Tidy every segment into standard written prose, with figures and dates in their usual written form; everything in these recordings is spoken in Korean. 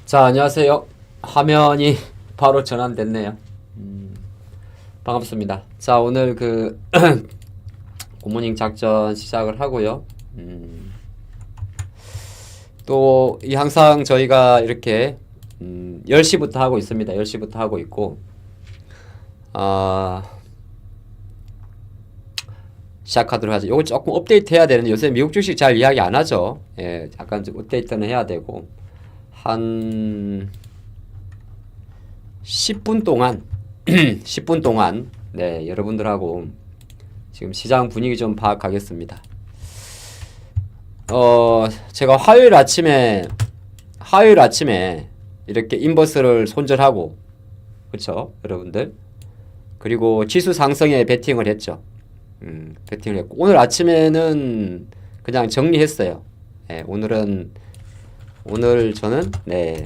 자, 안녕하세요. 화면이 바로 전환됐네요. 반갑습니다. 자, 오늘 굿모닝 작전 시작을 하고요. 또 항상 저희가 이렇게 10시부터 하고 있습니다. 10시부터 하고 있고 시작하도록 하죠. 이거 조금 업데이트 해야 되는데 요새 미국 주식 잘 이야기 안 하죠. 예, 약간 좀 업데이트는 해야 되고 한 10분 동안 10분 동안 네, 여러분들하고 지금 시장 분위기 좀 파악하겠습니다. 제가 화요일 아침에 이렇게 인버스를 손절하고, 그쵸 여러분들, 그리고 지수 상승에 베팅을 했죠. 베팅을 했고 오늘 아침에는 그냥 정리했어요. 네, 오늘 저는 네,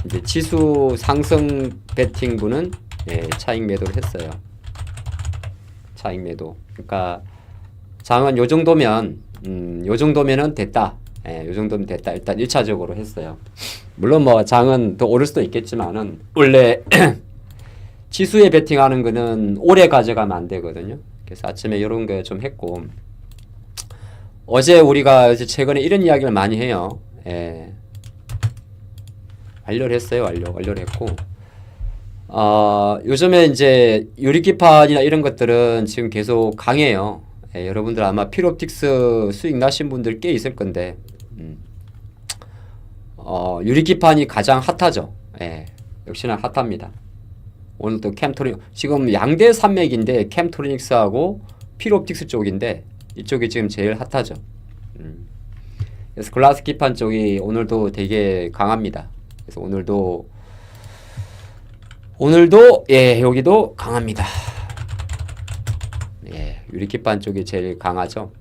이제 지수 상승 베팅분은 네, 차익 매도를 했어요. 차익 매도. 그러니까 장은 요 정도면은 됐다. 예, 요 정도면 됐다. 일단 1차적으로 했어요. 물론 뭐 장은 더 오를 수도 있겠지만은 원래 지수에 베팅하는 거는 오래 가져가면 안 되거든요. 그래서 아침에 이런 거 좀 했고, 어제 우리가 이제 최근에 이런 이야기를 많이 해요. 예. 완료를 했어요. 완료를 했고, 요즘에 이제 유리기판이나 이런 것들은 지금 계속 강해요. 예, 여러분들 아마 필옵틱스 수익 나신 분들 꽤 있을 건데, 유리기판이 가장 핫하죠. 예, 역시나 핫합니다. 오늘 또 캠토닉, 지금 양대 산맥인데 캠토닉스하고 필옵틱스 쪽인데 이쪽이 지금 제일 핫하죠. 그래서 글라스 기판 쪽이 오늘도 되게 강합니다. 그래서 오늘도 예, 여기도 강합니다. 예, 유리기판 쪽이 제일 강하죠.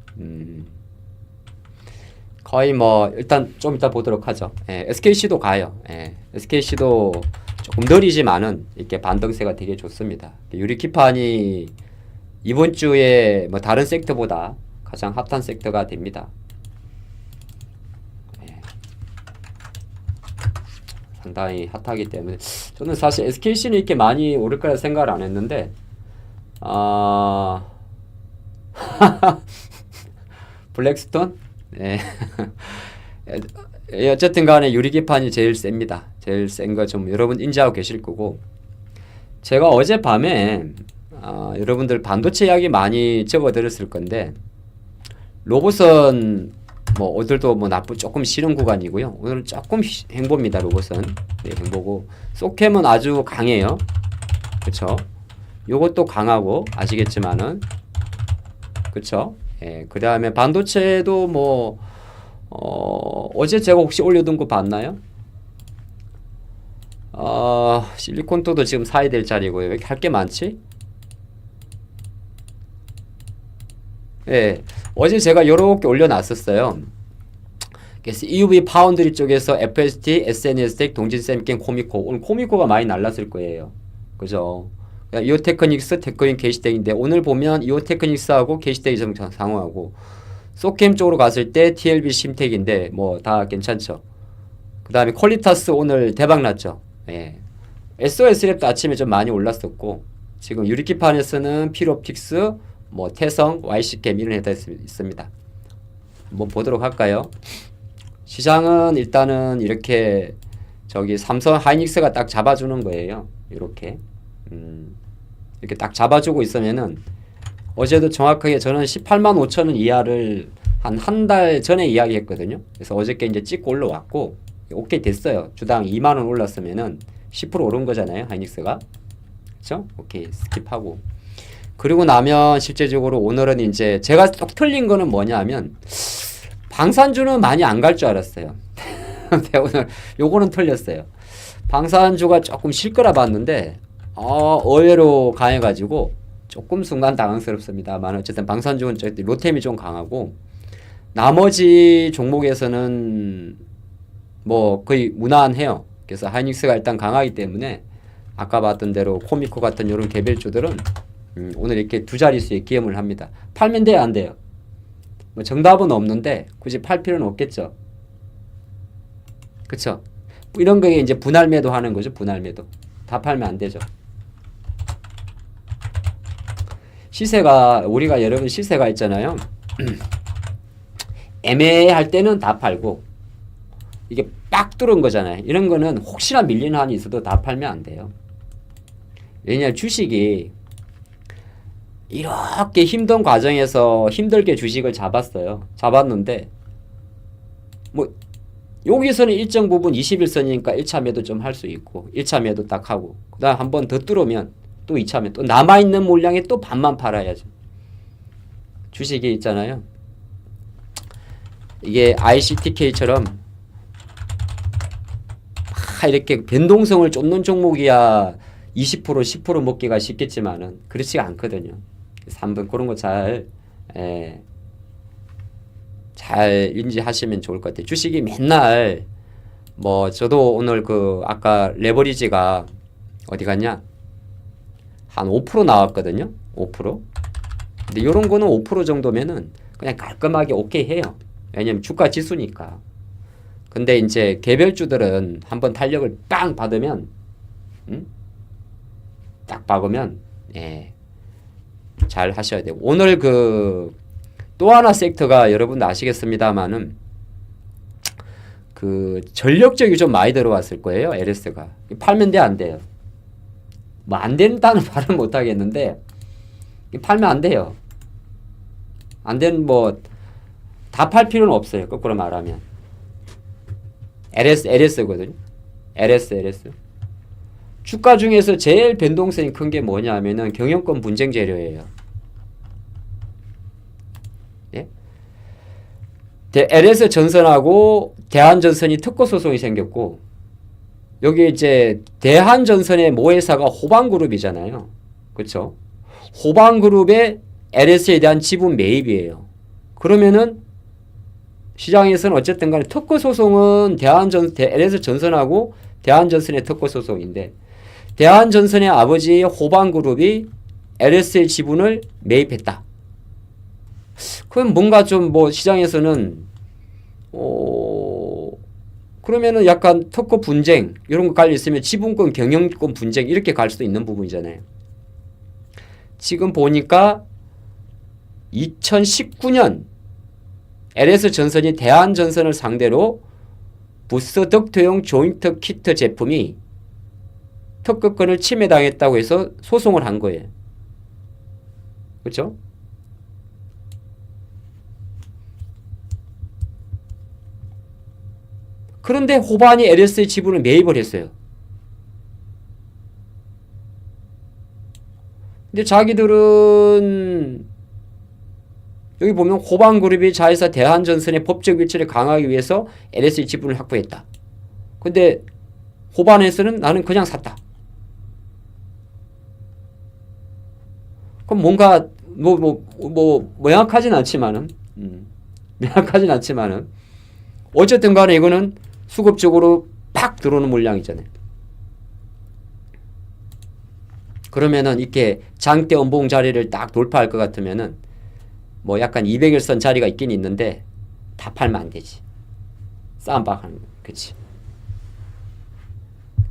거의 뭐 일단 좀 이따 보도록 하죠. 예, SKC도 가요. 예, SKC도 조금 느리지만은 이렇게 반등세가 되게 좋습니다. 유리기판이 이번 주에 뭐 다른 섹터보다 가장 핫한 섹터가 됩니다. 예, 상당히 핫하기 때문에 저는 사실 SKC는 이렇게 많이 오를 거라 생각을 안 했는데, 블랙스톤? 네. 어쨌든 간에 유리기판이 제일 셉니다. 제일 센 거 좀 여러분 인지하고 계실 거고, 제가 어젯밤에 여러분들 반도체 이야기 많이 적어 드렸을 건데, 로봇은 뭐 오늘도 뭐 조금 쉬는 구간이고요. 오늘은 조금 행보입니다. 로봇은 네, 행보고, 소캠은 아주 강해요. 그쵸? 요것도 강하고 아시겠지만은, 그쵸? 예, 그 다음에 반도체도 뭐 어제 제가 혹시 올려둔 거 봤나요? 실리콘도도 지금 사야 될 자리고요. 왜 이렇게 할 게 많지? 예, 어제 제가 요렇게 올려놨었어요. 그래서 EUV 파운드리 쪽에서 FST, SNS텍, 동진쌤, 코미코. 오늘 코미코가 많이 날랐을 거예요. 그죠? 이오테크닉스, 테크윈, 게시텍인데 오늘 보면 이오테크닉스하고 게시텍이 좀 상호하고, 소캠 쪽으로 갔을 때 TLB 심텍인데 뭐 다 괜찮죠. 그 다음에 퀄리타스 오늘 대박 났죠. 예. SOS랩도 아침에 좀 많이 올랐었고, 지금 유리기판에서는 필옵틱스, 뭐 태성, YC캠 이런 회사 있습니다. 한번 보도록 할까요? 시장은 일단은 이렇게 저기 삼성 하이닉스가 딱 잡아주는 거예요. 이렇게 이렇게 딱 잡아주고 있으면은, 어제도 정확하게 저는 18만 5천 원 이하를 한 달 전에 이야기했거든요. 그래서 어저께 이제 찍고 올라왔고, 오케이 됐어요. 주당 2만 원 올랐으면은 10% 오른 거잖아요, 하이닉스가. 그쵸? 오케이, 스킵하고. 그리고 나면 실제적으로 오늘은 이제 제가 딱 틀린 거는 뭐냐면, 방산주는 많이 안 갈 줄 알았어요. 근데 오늘 요거는 틀렸어요. 방산주가 조금 쉴 거라 봤는데, 의외로 강해가지고 조금 순간 당황스럽습니다만, 어쨌든 방산주는 로템이 좀 강하고, 나머지 종목에서는 뭐 거의 무난해요. 그래서 하이닉스가 일단 강하기 때문에 아까 봤던 대로 코미코 같은 이런 개별주들은 오늘 이렇게 두 자릿수에 기염을 합니다. 팔면 돼요, 안 돼요? 뭐 정답은 없는데 굳이 팔 필요는 없겠죠. 그쵸? 이런 거에 이제 분할 매도 하는 거죠. 분할 매도. 다 팔면 안 되죠. 시세가 우리가 여러분 시세가 있잖아요. 애매할 때는 다 팔고 이게 빡 뚫은 거잖아요. 이런 거는 혹시나 밀리는 한이 있어도 다 팔면 안 돼요. 왜냐하면 주식이 이렇게 힘든 과정에서 힘들게 주식을 잡았어요. 잡았는데 뭐 여기서는 일정 부분 21선이니까 1차 매도 좀 할 수 있고 1차 매도 딱 하고 그 다음 한 번 더 뚫으면 또 2차 매도 또 남아있는 물량에 또 반만 팔아야죠. 주식이 있잖아요. 이게 ICTK처럼 이렇게 변동성을 쫓는 종목이야 20% 10% 먹기가 쉽겠지만은 그렇지가 않거든요. 3번 그런 거 잘 인지하시면 좋을 것 같아요. 주식이 맨날 뭐 저도 오늘 그 아까 레버리지가 어디 갔냐 한 5% 나왔거든요. 5%. 근데 이런 거는 5% 정도면은 그냥 깔끔하게 오케이 해요. 왜냐면 주가 지수니까. 근데 이제 개별주들은 한번 탄력을 빵 받으면 딱 박으면 잘 하셔야 돼요. 오늘 그 또 하나 섹터가 여러분 아시겠습니다만은 그 전력적이 좀 많이 들어왔을 거예요. LS가 팔면 돼 안 돼요? 뭐 안 된다는 말은 못 하겠는데 팔면 안 돼요. 안 되는 뭐 다 팔 필요는 없어요. 거꾸로 말하면 LS거든요. LS 주가 중에서 제일 변동성이 큰 게 뭐냐면은 경영권 분쟁 재료예요. 예? LS 전선하고 대한전선이 특허 소송이 생겼고 여기 이제 대한전선의 모회사가 호방그룹이잖아요. 그렇죠? 호방그룹의 LS에 대한 지분 매입이에요. 그러면은 시장에서는 어쨌든 간에 특허 소송은 LS 전선하고 대한전선의 특허 소송인데 대한전선의 아버지 호방그룹이 LS의 지분을 매입했다. 그럼 뭔가 좀 뭐 시장에서는 그러면은 약간 특허 분쟁 이런 거 깔려 있으면 지분권 경영권 분쟁 이렇게 갈 수도 있는 부분이잖아요. 지금 보니까 2019년 LS 전선이 대한전선을 상대로 부스 덕트용 조인트 키트 제품이 특허권을 침해당했다고 해서 소송을 한 거예요. 그렇죠? 그런데 호반이 LS의 지분을 매입을 했어요. 근데 자기들은 여기 보면 호반그룹이 자회사 대한전선의 법적 위치를 강화하기 위해서 LS의 지분을 확보했다. 근데 호반에서는 나는 그냥 샀다. 그럼 뭔가 명확하진 않지만은 어쨌든 간에 이거는 수급적으로 팍 들어오는 물량이잖아요. 그러면은 이렇게 장대 음봉 자리를 딱 돌파할 것 같으면은 뭐 약간 200일선 자리가 있긴 있는데 다 팔면 안 되지. 싸움박 하는 거. 그치.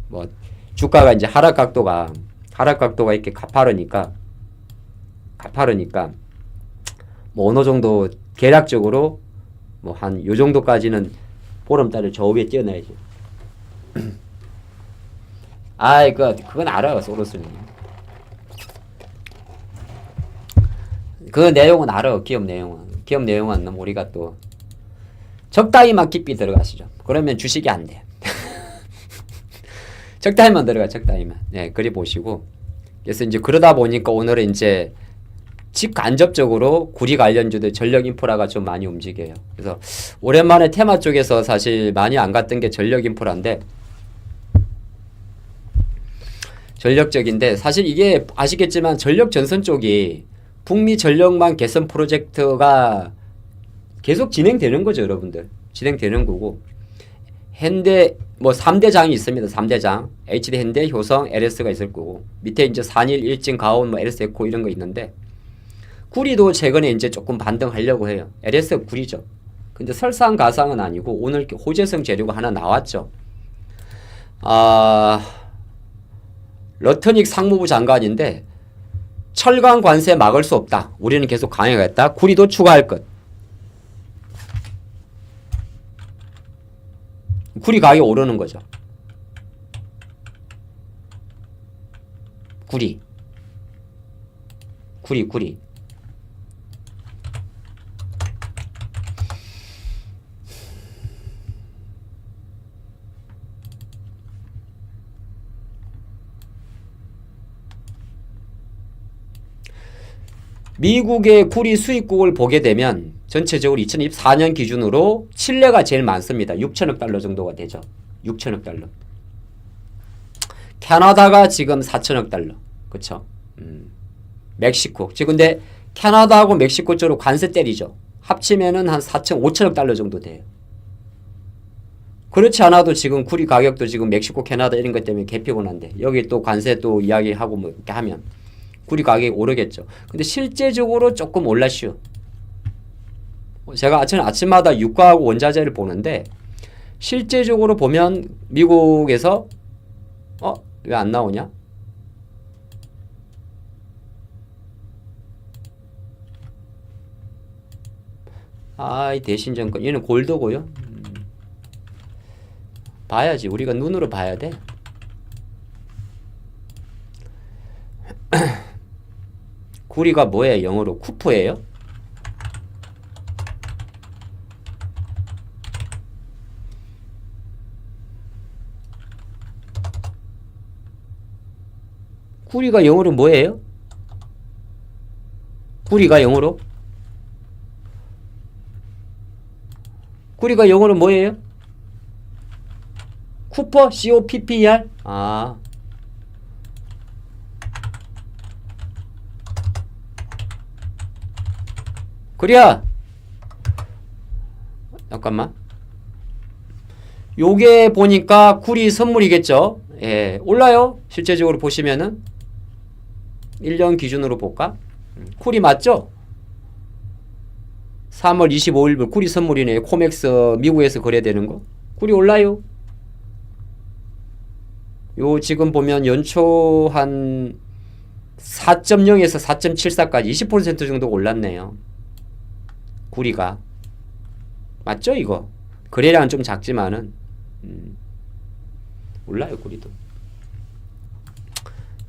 뭐 주가가 이제 하락 각도가 이렇게 가파르니까 뭐 어느 정도 계략적으로 뭐 한 요 정도까지는 보름달을 저 위에 띄어놔야지. 아이 그건 알아요. 소로스는 그 내용은 알아. 기업 내용은 우리가 또 적당히만 깊이 들어가시죠. 그러면 주식이 안 돼. 적당히만 들어가. 적당히만. 네, 그리 보시고. 그래서 이제 그러다 보니까 오늘은 이제 직간접적으로 구리 관련주들 전력 인프라가 좀 많이 움직여요. 그래서 오랜만에 테마 쪽에서 사실 많이 안 갔던 게 전력 인프라인데 전력적인데 사실 이게 아시겠지만 전력 전선 쪽이 북미 전력망 개선 프로젝트가 계속 진행되는 거죠, 여러분들. 진행되는 거고 현대 뭐 3대장이 있습니다. 3대장 HD 현대, 효성, LS가 있을 거고 밑에 이제 산일, 일진, 가온, 뭐 LS 에코 이런 거 있는데 구리도 최근에 이제 조금 반등하려고 해요. LS 구리죠. 근데 설상가상은 아니고 오늘 호재성 재료가 하나 나왔죠. 러트닉 상무부 장관인데 철강 관세 막을 수 없다. 우리는 계속 강행하겠다. 구리도 추가할 것. 구리 가격이 오르는 거죠. 구리. 미국의 구리 수입국을 보게 되면 전체적으로 2024년 기준으로 칠레가 제일 많습니다. 6천억 달러 정도가 되죠. 6천억 달러. 캐나다가 지금 4천억 달러. 그쵸? 멕시코. 지금 근데 캐나다하고 멕시코 쪽으로 관세 때리죠. 합치면은 한 5천억 달러 정도 돼요. 그렇지 않아도 지금 구리 가격도 지금 멕시코, 캐나다 이런 것 때문에 개피곤한데 여기 또 관세 또 이야기하고 뭐 이렇게 하면 구리 가격이 오르겠죠. 근데 실제적으로 조금 올라시오. 제가 아침마다 유가하고 원자재를 보는데 실제적으로 보면 미국에서 왜 안 나오냐? 이 대신정권 얘는 골드고요. 봐야지. 우리가 눈으로 봐야 돼. 구리가 뭐예요? 영어로 쿠프예요? 구리가 영어로 뭐예요? 구리가 영어로? 구리가 영어로 뭐예요? 쿠퍼? C-O-P-P-E-R? 구리야! 잠깐만. 요게 보니까 구리 선물이겠죠? 예, 올라요. 실제적으로 보시면은 1년 기준으로 볼까? 구리 맞죠? 3월 25일분 구리 선물이네요. 코맥스 미국에서 거래되는 거. 구리 올라요. 요 지금 보면 연초 한 4.0에서 4.74까지 20% 정도 올랐네요. 구리가. 맞죠 이거? 거래량은 좀 작지만은 올라요 구리도.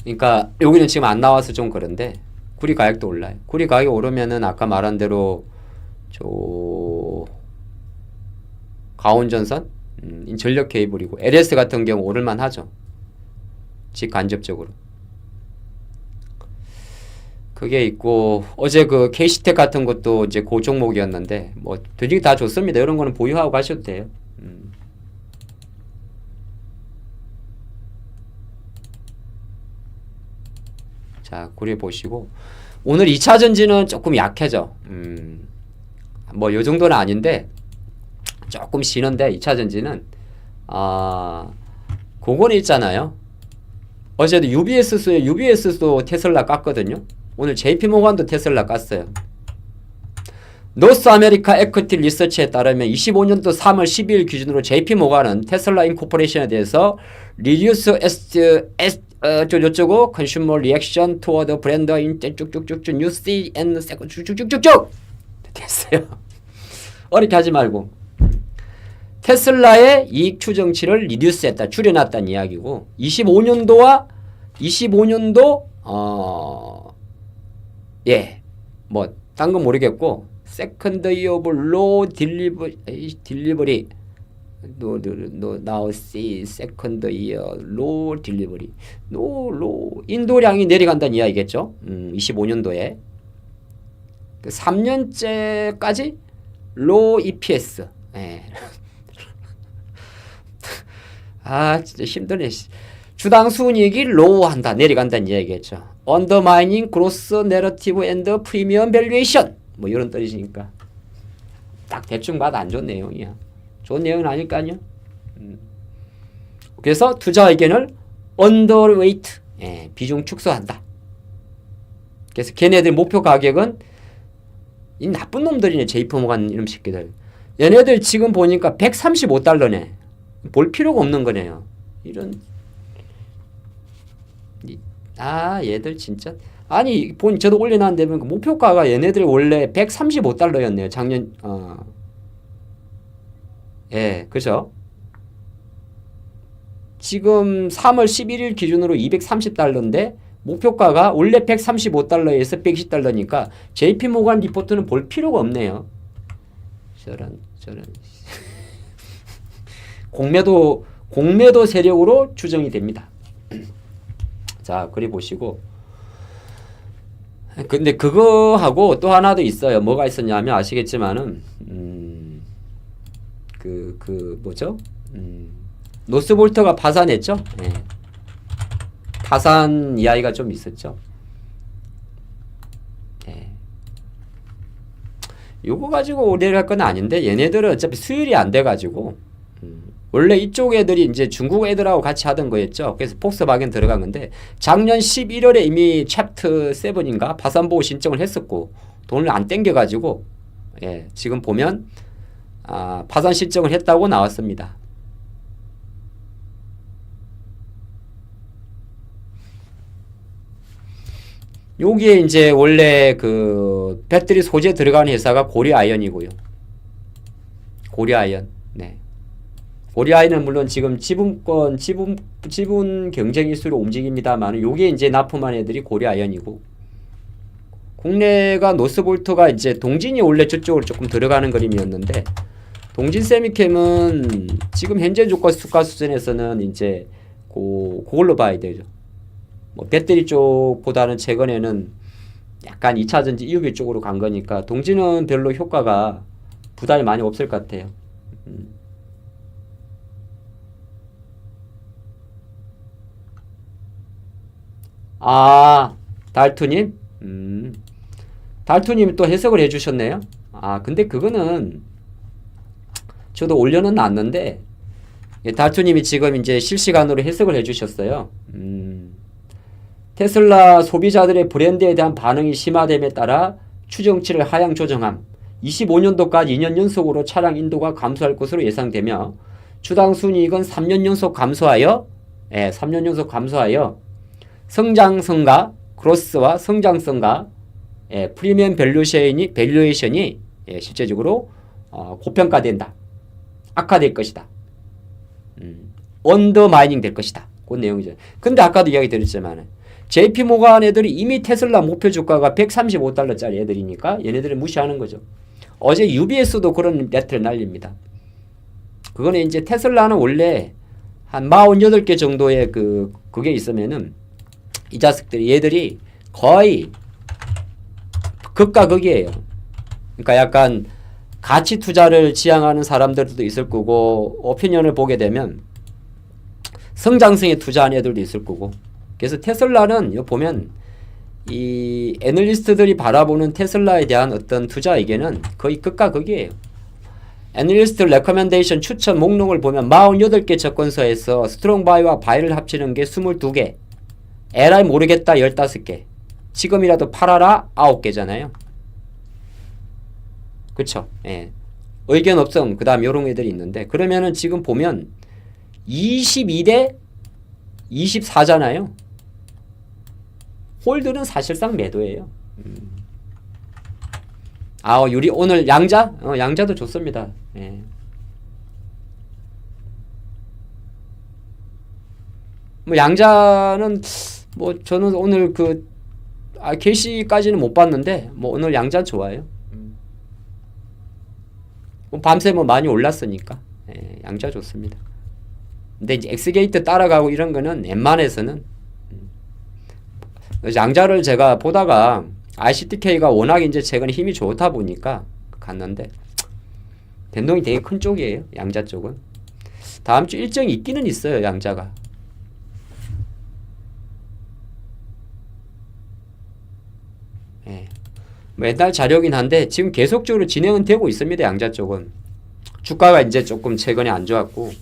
그러니까 여기는 지금 안 나와서 좀 그런데 구리 가격도 올라요. 구리 가격이 오르면은 아까 말한 대로 가온전선 전력 케이블이고 LS 같은 경우 오를만 하죠. 직간접적으로. 그게 있고 어제 그 KC텍 같은 것도 이제 고종목이었는데 뭐 되게 다 좋습니다. 이런 거는 보유하고 가셔도 돼요. 자, 구리 보시고 오늘 2차 전지는 조금 약해져. 뭐 요 정도는 아닌데 조금 쉬는데 2차 전지는 그거는 있잖아요. 어제도 UBS도 테슬라 깠거든요. 오늘 JP모간도 테슬라 깠어요. 노스 아메리카 에쿼티 리서치에 따르면 25년도 3월 12일 기준으로 JP모간은 테슬라 인코퍼레이션에 대해서 reduce 어쩌고 consumer reaction toward brand in 쭉쭉쭉쭉 new C and second 쭉쭉쭉쭉 됐어요. 어렵게 하지 말고 테슬라의 이익 추정치를 리듀스했다, 줄여놨다는 이야기고 25년도 뭐 딴 건 모르겠고 second year of low delivery now see second year low delivery low 인도량이 내려간다는 이야기겠죠. 25년도에 3년째까지 low EPS. 예. 진짜 힘드네. 주당 순이익이 low 한다, 내려간다는 이야기겠죠. undermining growth narrative and premium valuation. 뭐 이런 뜻이니까 딱 대충 봐도 안 좋은 내용이야. 좋은 내용은 아닐까요? 그래서 투자 의견을 underweight, 비중 축소한다. 그래서 걔네들 목표 가격은 이 나쁜 놈들이네. JP모간 이런 새끼들. 얘네들 지금 보니까 $135네. 볼 필요가 없는 거네요. 이런 얘들 진짜 아니 저도 올려놨는데 목표가가 얘네들 원래 135달러였네요. 작년 예, 그죠? 지금 3월 11일 기준으로 230달러인데 목표가가 원래 135달러에서 120달러니까 JP모간 리포트는 볼 필요가 없네요. 저런 공매도 세력으로 추정이 됩니다. 자, 그리 보시고 근데 그거하고 또 하나 더 있어요. 뭐가 있었냐면 아시겠지만은 뭐죠? 노스볼트가 파산했죠. 예. 파산 이야기가 좀 있었죠. 예. 요거 가지고 오래를 할 건 아닌데 얘네들은 어차피 수율이 안 돼가지고 원래 이쪽 애들이 이제 중국 애들하고 같이 하던 거였죠. 그래서 폭스바겐 들어간 건데 작년 11월에 이미 챕터 7인가 파산보고 신청을 했었고 돈을 안 땡겨가지고 예, 지금 보면 파산 신청을 했다고 나왔습니다. 여기에 이제 원래 그 배터리 소재 들어가는 회사가 고려아연이고요. 고려아연. 네. 고려아연은 물론 지금 지분 경쟁 일수로 움직입니다만 요게 이제 납품한 애들이 고려아연이고 국내가 노스볼트가 이제 동진이 원래 저쪽으로 조금 들어가는 그림이었는데 동진 세미캠은 지금 현재 주가 수준에서는 이제 그걸로 봐야 되죠. 뭐 배터리 쪽보다는 최근에는 약간 2차전지 EUV 쪽으로 간 거니까 동진은 별로 효과가 부담이 많이 없을 것 같아요. 달투님? 달투님이 또 해석을 해주셨네요. 근데 그거는 저도 올려는 놨는데 달투님이 지금 이제 실시간으로 해석을 해주셨어요. 테슬라 소비자들의 브랜드에 대한 반응이 심화됨에 따라 추정치를 하향 조정함. 25년도까지 2년 연속으로 차량 인도가 감소할 것으로 예상되며 주당 순이익은 3년 연속 감소하여 3년 연속 감소하여 성장성과 그로스와 성장성과 프리미엄 밸류에이션이 실제적으로 고평가된다. 악화될 것이다. 언더마이닝 될 것이다. 그 내용이죠. 근데 아까도 이야기 드렸지만 JP모간 애들이 이미 테슬라 목표 주가가 135달러짜리 애들이니까 얘네들을 무시하는 거죠. 어제 UBS도 그런 배틀 날립니다. 그거는 이제 테슬라는 원래 한 48개 정도의 그게 있으면은 이 자식들이 얘들이 거의 극과 극이에요. 그러니까 약간 가치 투자를 지향하는 사람들도 있을 거고 오피니언을 보게 되면 성장성에 투자하는 애들도 있을 거고 그래서 테슬라는 보면 이 애널리스트들이 바라보는 테슬라에 대한 어떤 투자 의견은 거의 극과 극이에요. 애널리스트 레커멘데이션 추천 목록을 보면 48개 접근서에서 스트롱바이와 바이를 합치는 게 22개 에라이 모르겠다 15개 지금이라도 팔아라 9개잖아요. 그쵸? 예. 의견 없음 그 다음 요런 애들이 있는데 그러면은 지금 보면 22대 24잖아요. 홀드는 사실상 매도예요. 유리 오늘 양자? 양자도 좋습니다. 예. 뭐 양자는 뭐 저는 오늘 게시까지는 못 봤는데 뭐 오늘 양자 좋아요. 밤새 뭐 많이 올랐으니까 양자 좋습니다. 근데 이제 엑스게이트 따라가고 이런 거는 웬만해서는 양자를 제가 보다가 ICTK가 워낙 이제 최근에 힘이 좋다 보니까 갔는데 변동이 되게 큰 쪽이에요. 양자 쪽은. 다음 주 일정이 있기는 있어요. 양자가. 뭐 옛날 자료긴 한데 지금 계속적으로 진행은 되고 있습니다. 양자 쪽은. 주가가 이제 조금 최근에 안 좋았고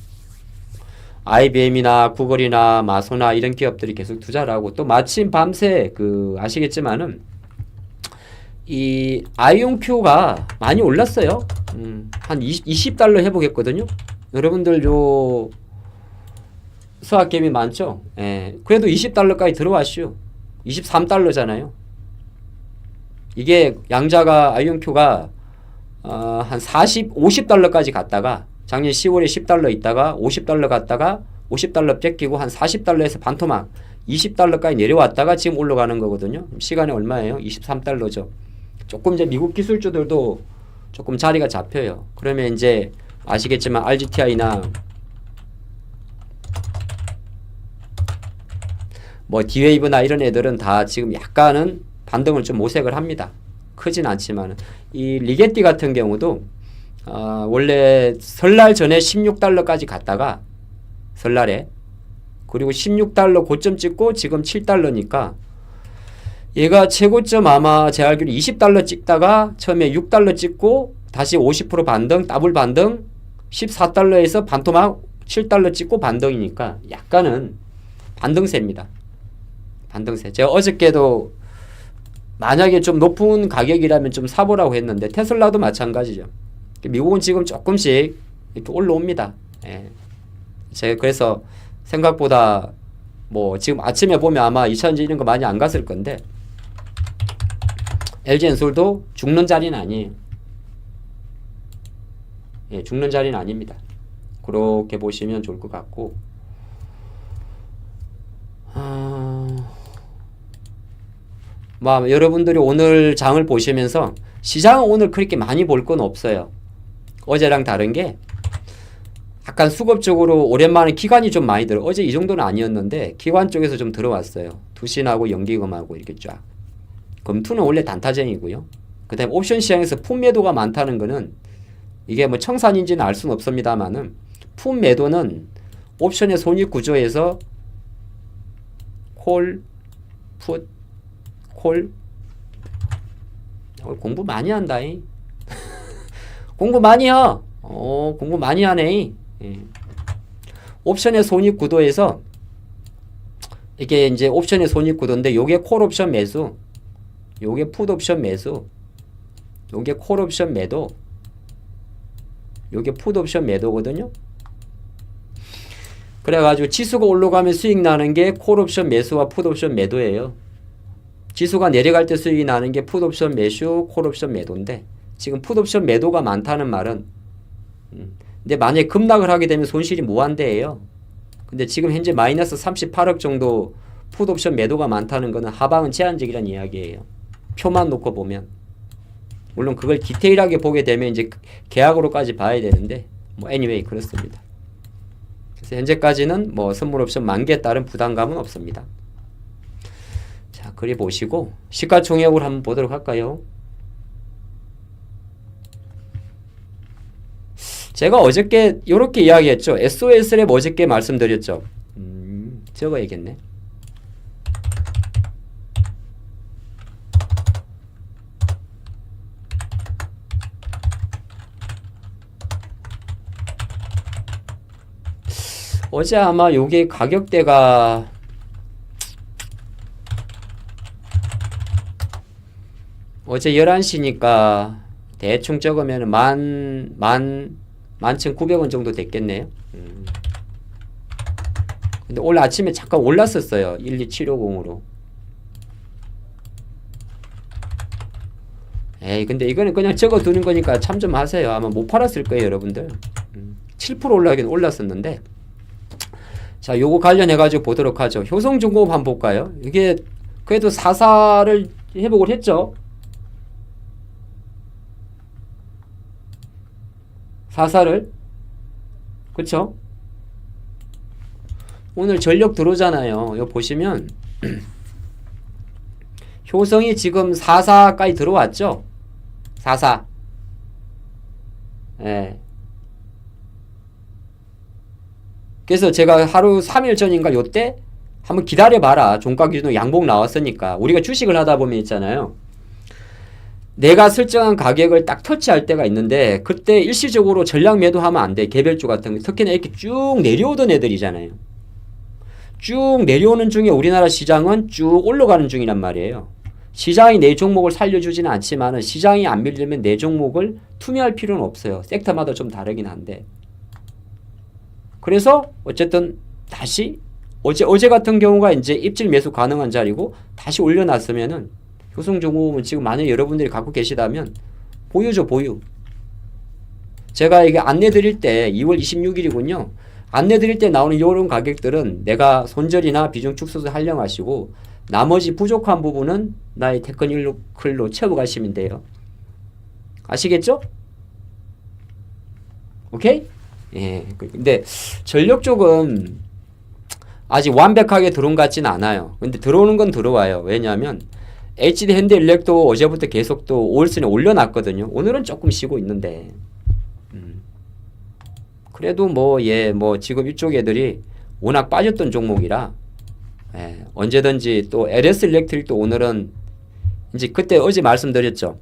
IBM이나 구글이나 마소나 이런 기업들이 계속 투자를 하고 또 마침 밤새 아시겠지만은 이 아이온큐가 많이 올랐어요. 한 20달러 회복했거든요. 여러분들 수학 갭이 많죠. 예. 그래도 20달러까지 들어왔슈. 23달러잖아요. 이게 양자가 아이온큐가 한 50달러까지 갔다가 작년 10월에 10달러 있다가 50달러 갔다가 50달러 뺏기고 한 40달러에서 반토막 20달러까지 내려왔다가 지금 올라가는 거거든요. 시간이 얼마예요? 23달러죠. 조금 이제 미국 기술주들도 조금 자리가 잡혀요. 그러면 이제 아시겠지만 RGTI나 뭐 D-Wave나 이런 애들은 다 지금 약간은 반등을 좀 모색을 합니다. 크진 않지만 이 리게티 같은 경우도 원래 설날 전에 16달러까지 갔다가 설날에 그리고 16달러 고점 찍고 지금 7달러니까 얘가 최고점 아마 제 알기로 20달러 찍다가 처음에 6달러 찍고 다시 50% 반등 더블 반등 14달러에서 반토막 7달러 찍고 반등이니까 약간은 반등세입니다. 반등세. 제가 어저께도 만약에 좀 높은 가격이라면 좀 사보라고 했는데 테슬라도 마찬가지죠. 미국은 지금 조금씩 이렇게 올라옵니다. 예. 제가 그래서 생각보다 뭐 지금 아침에 보면 아마 2차전지 이런 거 많이 안 갔을 건데 LG엔솔도 죽는 자리는 아니에요. 예, 죽는 자리는 아닙니다. 그렇게 보시면 좋을 것 같고 여러분들이 오늘 장을 보시면서 시장은 오늘 그렇게 많이 볼 건 없어요. 어제랑 다른 게 약간 수급적으로 오랜만에 기관이 좀 많이 들어. 어제 이 정도는 아니었는데 기관 쪽에서 좀 들어왔어요. 두신하고 연기금하고 이렇게 쫙. 금투는 원래 단타쟁이고요. 그 다음에 옵션 시장에서 품 매도가 많다는 거는 이게 뭐 청산인지는 알 수는 없습니다만은 품 매도는 옵션의 손익 구조에서 콜, 풋, 콜. 공부 많이 한다잉. 공부 많이 해. 공부 많이 하네. 예. 옵션의 손익 구도에서 이게 이제 옵션의 손익 구도인데 요게 콜 옵션 매수, 요게 풋 옵션 매수, 요게 콜 옵션 매도, 요게 풋 옵션 매도거든요. 그래가지고 지수가 올라가면 수익 나는 게 콜 옵션 매수와 풋 옵션 매도예요. 지수가 내려갈 때 수익이 나는 게 풋 옵션 매수, 콜 옵션 매도인데 지금 풋 옵션 매도가 많다는 말은 근데 만약에 급락을 하게 되면 손실이 무한대예요. 근데 지금 현재 마이너스 38억 정도 풋 옵션 매도가 많다는 거는 하방은 제한적이라는 이야기예요. 표만 놓고 보면. 물론 그걸 디테일하게 보게 되면 이제 계약으로까지 봐야 되는데 뭐 anyway 그렇습니다. 그래서 현재까지는 뭐 선물 옵션 만기에 따른 부담감은 없습니다. 자, 그리 보시고 시가총액을 한번 보도록 할까요? 제가 어저께 이렇게 이야기했죠. SOS랩 어저께 말씀드렸죠. 적어야겠네. 어제 아마 요게 가격대가 어제 11시니까 대충 적으면 11,900원 정도 됐겠네요. 근데 오늘 아침에 잠깐 올랐었어요. 12750으로. 에이, 근데 이거는 그냥 적어두는 거니까 참 좀 하세요. 아마 못 팔았을 거예요, 여러분들. 7% 올라가긴 올랐었는데. 자, 요거 관련해가지고 보도록 하죠. 효성중공업 한번 볼까요? 이게 그래도 4사를 회복을 했죠. 4사를. 그쵸? 오늘 전력 들어오잖아요. 이거 보시면 효성이 지금 4사까지 들어왔죠? 4사. 예. 그래서 제가 하루 3일 전인가 요때 한번 기다려봐라. 종가 기준으로 양봉 나왔으니까. 우리가 주식을 하다 보면 있잖아요. 내가 설정한 가격을 딱 터치할 때가 있는데 그때 일시적으로 전량 매도하면 안 돼. 개별주 같은 거. 특히나 이렇게 쭉 내려오던 애들이잖아요. 쭉 내려오는 중에 우리나라 시장은 쭉 올라가는 중이란 말이에요. 시장이 내 종목을 살려주지는 않지만 시장이 안 밀리면 내 종목을 투매할 필요는 없어요. 섹터마다 좀 다르긴 한데. 그래서 어쨌든 다시 어제 같은 경우가 이제 입질 매수 가능한 자리고 다시 올려놨으면은 효성중공업은 지금 만약 여러분들이 갖고 계시다면 보유죠, 보유. 제가 이게 안내 드릴 때 2월 26일이군요. 안내 드릴 때 나오는 이런 가격들은 내가 손절이나 비중 축소를 활용하시고 나머지 부족한 부분은 나의 테크니컬로 채워가시면 돼요. 아시겠죠? 오케이? 예. 근데 전력 쪽은 아직 완벽하게 들어온 것 같지는 않아요. 근데 들어오는 건 들어와요. 왜냐하면 HD 핸드일렉도 어제부터 계속 또 5월선에 올려놨거든요. 오늘은 조금 쉬고 있는데 그래도 뭐 지금 이쪽 애들이 워낙 빠졌던 종목이라 언제든지 또 LS 일렉트릭도 오늘은 이제 그때 어제 말씀드렸죠.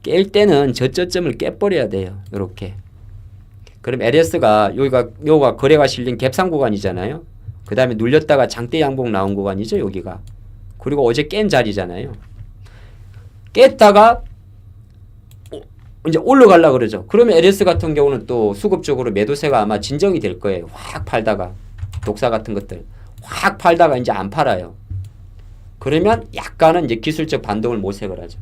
깰 때는 저점을 깨버려야 돼요. 이렇게. 그럼 LS가 여기가 거래가 실린 갭상 구간이잖아요. 그 다음에 눌렸다가 장대 양봉 나온 구간이죠. 여기가. 그리고 어제 깬 자리잖아요. 깼다가 이제 올라가려고 그러죠. 그러면 LS 같은 경우는 또 수급적으로 매도세가 아마 진정이 될 거예요. 확 팔다가 독사 같은 것들 확 팔다가 이제 안 팔아요. 그러면 약간은 이제 기술적 반동을 모색을 하죠.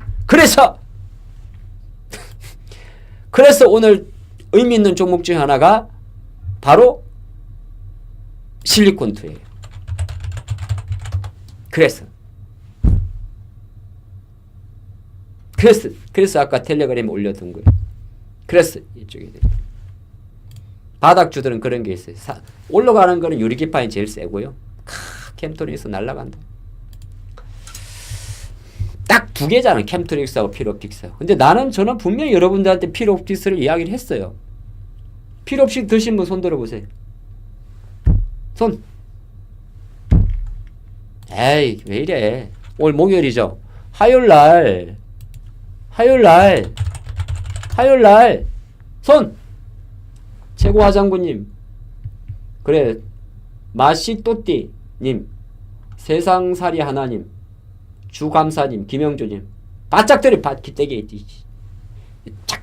그래서 오늘 의미 있는 종목 중 하나가 바로 실리콘2예요. 그래서 아까 텔레그램에 올려둔 거예요. 그래서 이쪽에 바닥주들은 그런 게 있어요. 올라가는 거는 유리기판이 제일 세고요. 캠토닉스 날라간다. 딱 두 개잖아요. 캠토닉스하고 필옵틱스하고. 근데 저는 분명히 여러분들한테 필옵틱스를 이야기를 했어요. 필옵틱스 드신 분 손 들어보세요. 손. 에이 왜 이래. 오늘 목요일이죠. 화요일날 손. 최고 화장군님. 그래 마시또띠님, 세상살이 하나님, 주감사님, 김영조님, 바짝들이 기대게 착.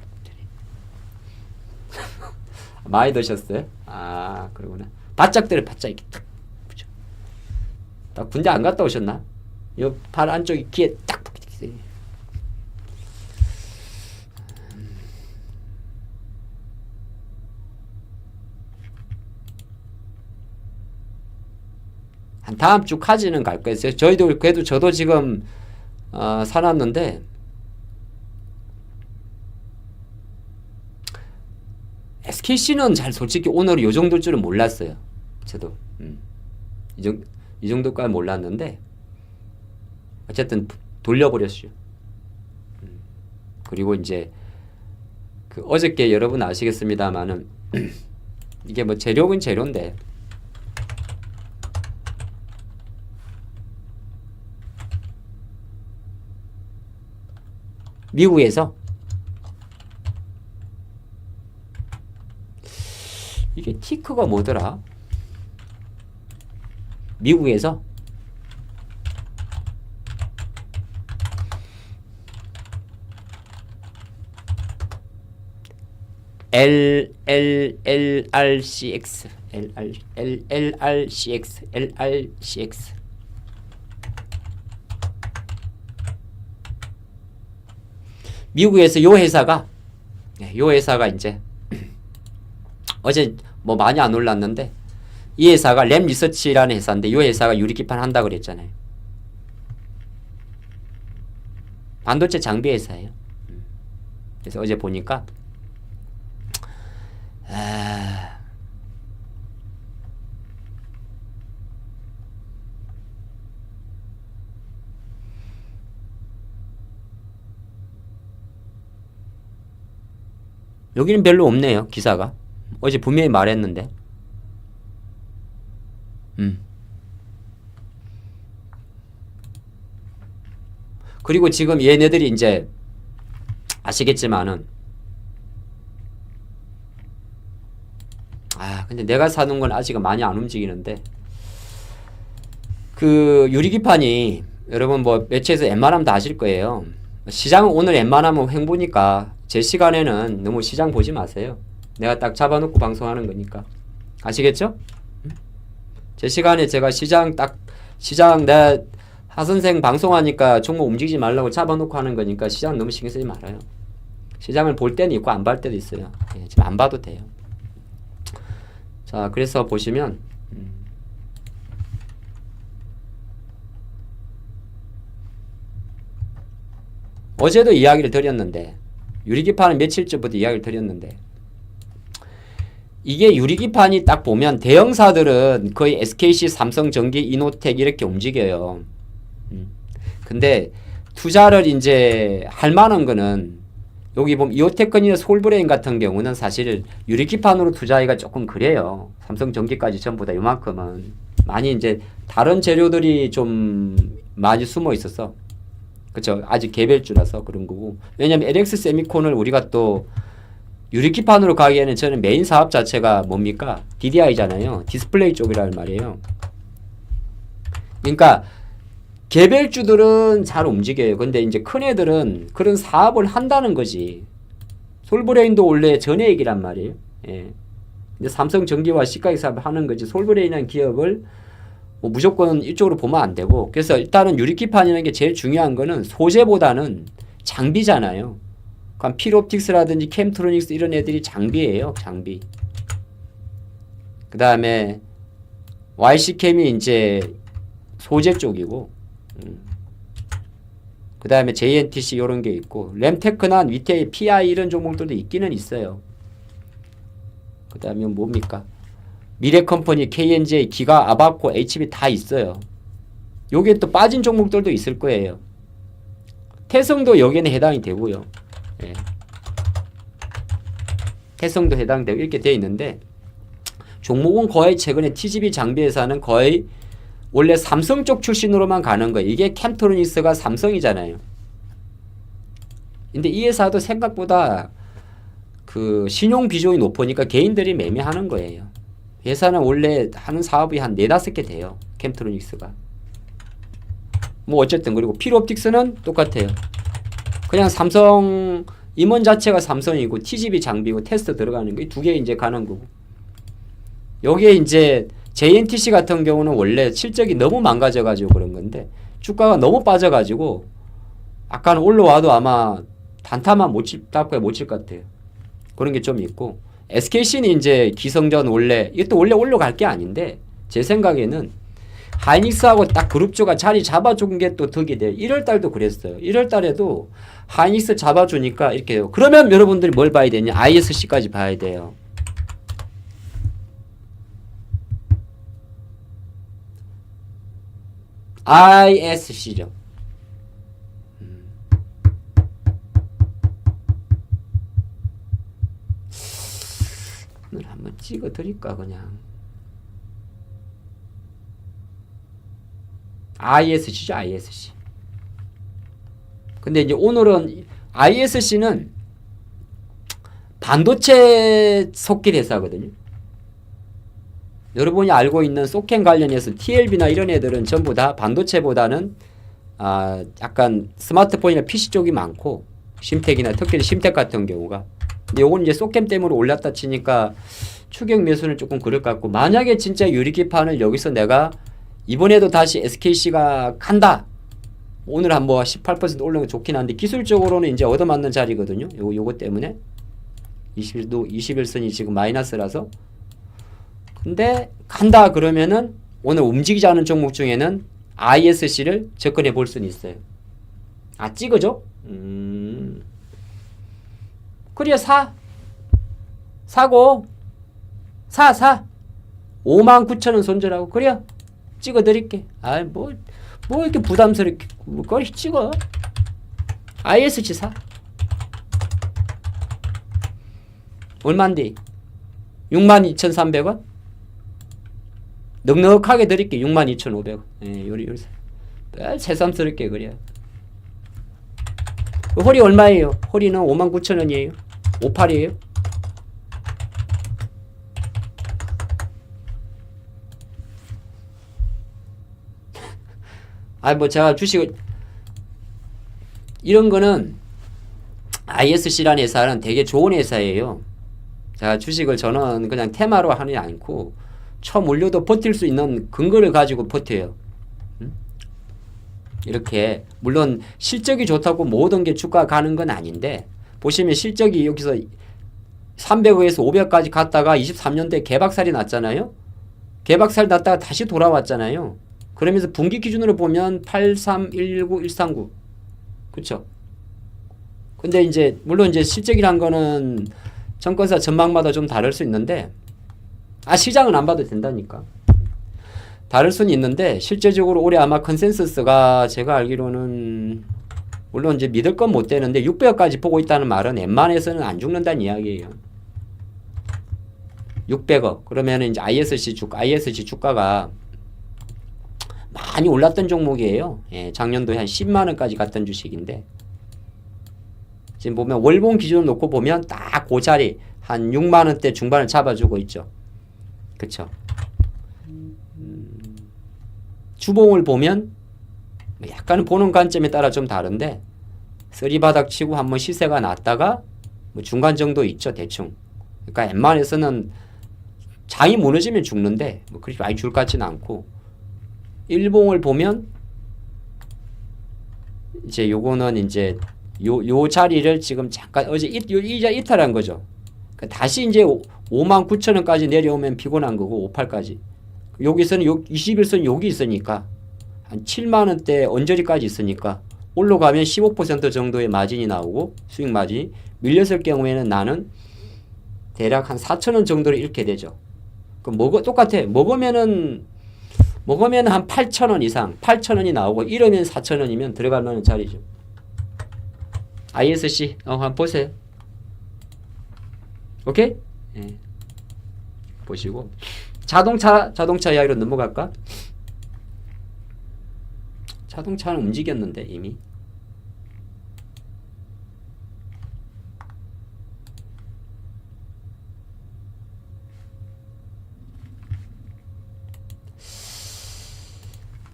많이 드셨어요? 아 그러구나. 바짝들이 바짝 이렇게 탁 붙여. 나 군대 안 갔다 오셨나? 이 팔 안쪽에 귀에 딱 붙이세요. 한 다음 주까지는 갈 거예요. 저희도 그래도 저도 지금 사놨는데 SKC는 잘 솔직히 오늘 요 정도일 줄은 몰랐어요. 저도 이 정도까지 몰랐는데 어쨌든 돌려버렸어요. 그리고 이제 그 어저께 여러분 아시겠습니다만은 이게 뭐 재료는 재료인데 미국에서 이게 티크가 뭐더라? 미국에서 LRCX 미국에서 요 회사가 이제 어제 뭐 많이 안 올랐는데 이 회사가 램 리서치라는 회사인데 이 회사가 유리기판 한다 그랬잖아요. 반도체 장비 회사예요. 그래서 어제 보니까 여기는 별로 없네요. 기사가 어제 분명히 말했는데 그리고 지금 얘네들이 이제 아시겠지만은 근데 내가 사는 건 아직은 많이 안 움직이는데 그 유리기판이 여러분 뭐 매체에서 웬만하면 다 아실 거예요. 시장은 오늘 웬만하면 횡보니까 제 시간에는 너무 시장 보지 마세요. 내가 딱 잡아놓고 방송하는 거니까. 아시겠죠? 제 시간에 제가 시장 내 하선생 방송하니까 종목 움직이지 말라고 잡아놓고 하는 거니까 시장 너무 신경 쓰지 말아요. 시장을 볼 때는 있고 안 볼 때도 있어요. 예, 지금 안 봐도 돼요. 자, 그래서 보시면 어제도 이야기를 드렸는데 유리기판은 며칠 전부터 이야기를 드렸는데 이게 유리기판이 딱 보면 대형사들은 거의 SKC, 삼성전기, 이노텍 이렇게 움직여요. 근데 투자를 이제 할 만한 거는 여기 보면 이오테크니나 솔브레인 같은 경우는 사실 유리기판으로 투자하기가 조금 그래요. 삼성전기까지 전부 다 요만큼은 많이 이제 다른 재료들이 좀 많이 숨어 있어서 그쵸. 아직 개별주라서 그런 거고. 왜냐면 LX 세미콘을 우리가 또 유리기판으로 가기에는 저는 메인 사업 자체가 뭡니까? DDI잖아요. 디스플레이 쪽이란 말이에요. 그러니까 개별주들은 잘 움직여요. 근데 이제 큰 애들은 그런 사업을 한다는 거지. 솔브레인도 원래 전해액이란 말이에요. 예. 근데 삼성전기와 시가익 사업을 하는 거지. 솔브레인이라는 기업을 뭐 무조건 이쪽으로 보면 안 되고. 그래서 일단은 유리기판이라는 게 제일 중요한 거는 소재보다는 장비잖아요. 그러니까 필옵틱스라든지 캠트로닉스 이런 애들이 장비예요. 장비. 그 다음에 YC캠이 이제 소재 쪽이고 그 다음에 JNTC 이런 게 있고 램테크나 밑에 PI 이런 종목들도 있기는 있어요. 그 다음에 뭡니까? 미래컴퍼니, KNJ, 기가, 아바코, HB 다 있어요. 요게 또 빠진 종목들도 있을 거예요. 태성도 여기에는 해당이 되고요. 예. 태성도 해당되고 이렇게 되어 있는데 종목은 거의 최근에 TGV 장비회사는 거의 원래 삼성 쪽 출신으로만 가는 거예요. 이게 캠트로닉스가 삼성이잖아요. 근데 이 회사도 생각보다 그 신용 비중이 높으니까 개인들이 매매하는 거예요. 회사는 원래 하는 사업이 한 4-5개 돼요. 캠트로닉스가. 뭐 어쨌든 그리고 필옵틱스는 똑같아요. 그냥 삼성 임원 자체가 삼성이고 TGV 장비고 테스트 들어가는 거 이 두 개 이제 가는 거고. 여기에 이제 JNTC 같은 경우는 원래 실적이 너무 망가져가지고 그런 건데 주가가 너무 빠져가지고 약간 올라와도 아마 단타만 못 칠 것 같아요. 그런 게 좀 있고 SKC는 이제 기성전 원래 이것도 원래 올라갈 게 아닌데 제 생각에는 하이닉스하고 딱 그룹주가 자리 잡아준 게 또 덕이 돼요. 1월달도 그랬어요. 1월달에도 하이닉스 잡아주니까 이렇게 해요. 그러면 여러분들이 뭘 봐야 되냐? ISC까지 봐야 돼요. ISC죠. 오늘 한번 찍어 드릴까 그냥. ISC죠, ISC. 근데 이제 오늘은 ISC는 반도체 속길 회사거든요. 여러분이 알고 있는 소캠 관련해서 TLB나 이런 애들은 전부 다 반도체보다는 약간 스마트폰이나 PC 쪽이 많고 심텍이나 특히 심텍 같은 경우가. 근데 요건 이제 소캠 때문에 올랐다 치니까 추격 매수는 조금 그럴 것 같고 만약에 진짜 유리기판을 여기서 내가 이번에도 다시 SKC가 간다. 오늘 한 뭐 18% 올라온 게 좋긴 한데 기술적으로는 이제 얻어맞는 자리거든요. 요거 때문에 21선이 지금 마이너스라서. 근데 간다 그러면은 오늘 움직이지 않은 종목 중에는 ISC를 접근해 볼 수는 있어요. 찍어줘? 그래 사고 사 59,000원 손절하고 그래 찍어 드릴게. 뭐 이렇게 부담스럽게 그걸 찍어. ISC 사. 얼만데? 62,300원? 넉넉하게 드릴게. 62,500원. 예, 요리 새삼스럽게 그래. 홀이 얼마예요? 홀이는 59,000원이에요. 58이에요. 뭐 제가 주식을 이런 거는 ISC라는 회사는 되게 좋은 회사예요. 제가 주식을 저는 그냥 테마로 하지 않고 쳐물려도 버틸 수 있는 근거를 가지고 버텨요. 이렇게 물론 실적이 좋다고 모든 게 주가 가는 건 아닌데 보시면 실적이 여기서 300억에서 500까지 갔다가 23년도에 개박살이 났잖아요. 개박살 났다가 다시 돌아왔잖아요. 그러면서 분기 기준으로 보면 83, 119, 139 그쵸? 근데 이제 물론 이제 실적이란 거는 증권사 전망마다 좀 다를 수 있는데 시장은 안 봐도 된다니까. 다를 수는 있는데 실제적으로 올해 아마 컨센서스가 제가 알기로는 물론 이제 믿을 건 못 되는데 600억까지 보고 있다는 말은 웬만해서는 안 죽는다는 이야기예요. 600억 그러면 이제 ISC 주가가 많이 올랐던 종목이에요. 예, 작년도에 한 10만 원까지 갔던 주식인데 지금 보면 월봉 기준으로 놓고 보면 딱 그 자리 한 6만 원대 중반을 잡아주고 있죠. 그쵸? 주봉을 보면 약간 보는 관점에 따라 좀 다른데 쓰리바닥 치고 한번 시세가 났다가 뭐 중간 정도 있죠 대충. 그러니까 웬만해서는 장이 무너지면 죽는데 뭐 그렇게 많이 줄 것 같지는 않고 일봉을 보면 이제 요거는 이제 요 자리를 지금 잠깐 어제 이자 이탈한 거죠. 그러니까 다시 이제 59,000원까지 내려오면 피곤한 거고 58까지 여기서는 21선 여기 있으니까 한 7만원대 언저리까지 있으니까 올라가면 15% 정도의 마진이 나오고 수익 마진이 밀렸을 경우에는 나는 대략 한 4,000원 정도를 잃게 되죠. 똑같아. 먹으면 한 8,000원 이상 8,000원이 나오고 이러면 4,000원이면 들어갈 만한 자리죠. ISC 한번 보세요. 오케이? 예. 보시고 자동차 이야기로 넘어갈까? 자동차는 움직였는데 이미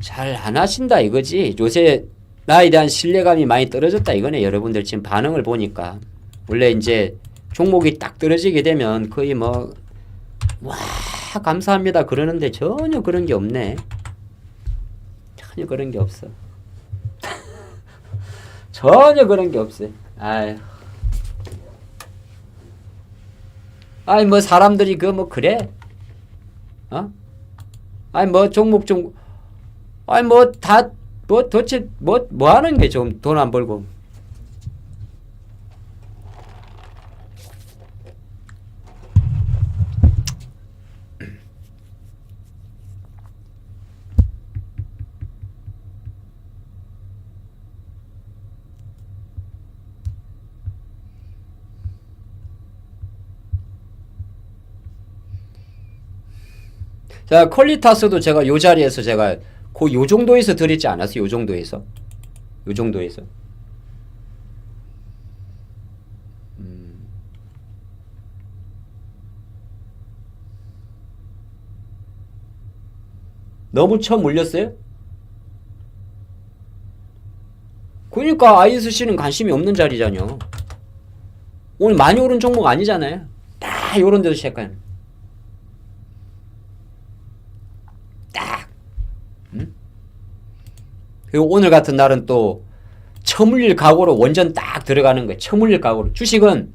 잘 안 하신다 이거지. 요새 나에 대한 신뢰감이 많이 떨어졌다 이거네. 여러분들 지금 반응을 보니까 원래 이제 종목이 딱 떨어지게 되면 거의 뭐 와 감사합니다 그러는데 전혀 그런 게 없네. 전혀 그런 게 없어. 전혀 그런 게 없어요. 뭐 사람들이 뭐 그래? 뭐 종목 뭐 다 뭐 도대체 뭐 하는 게 좀 돈 안 벌고. 자, 퀄리타스도 제가 요 자리에서 제가 요 정도에서 드리지 않았어요? 요 정도에서. 너무 처음 물렸어요? 그러니까 ISC는 관심이 없는 자리잖요. 오늘 많이 오른 종목 아니잖아요. 딱 요런 데서 시작하는. 딱. 그리고 오늘 같은 날은 또 처물릴 각오로 원전 딱 들어가는 거예요. 처물릴 각오로. 주식은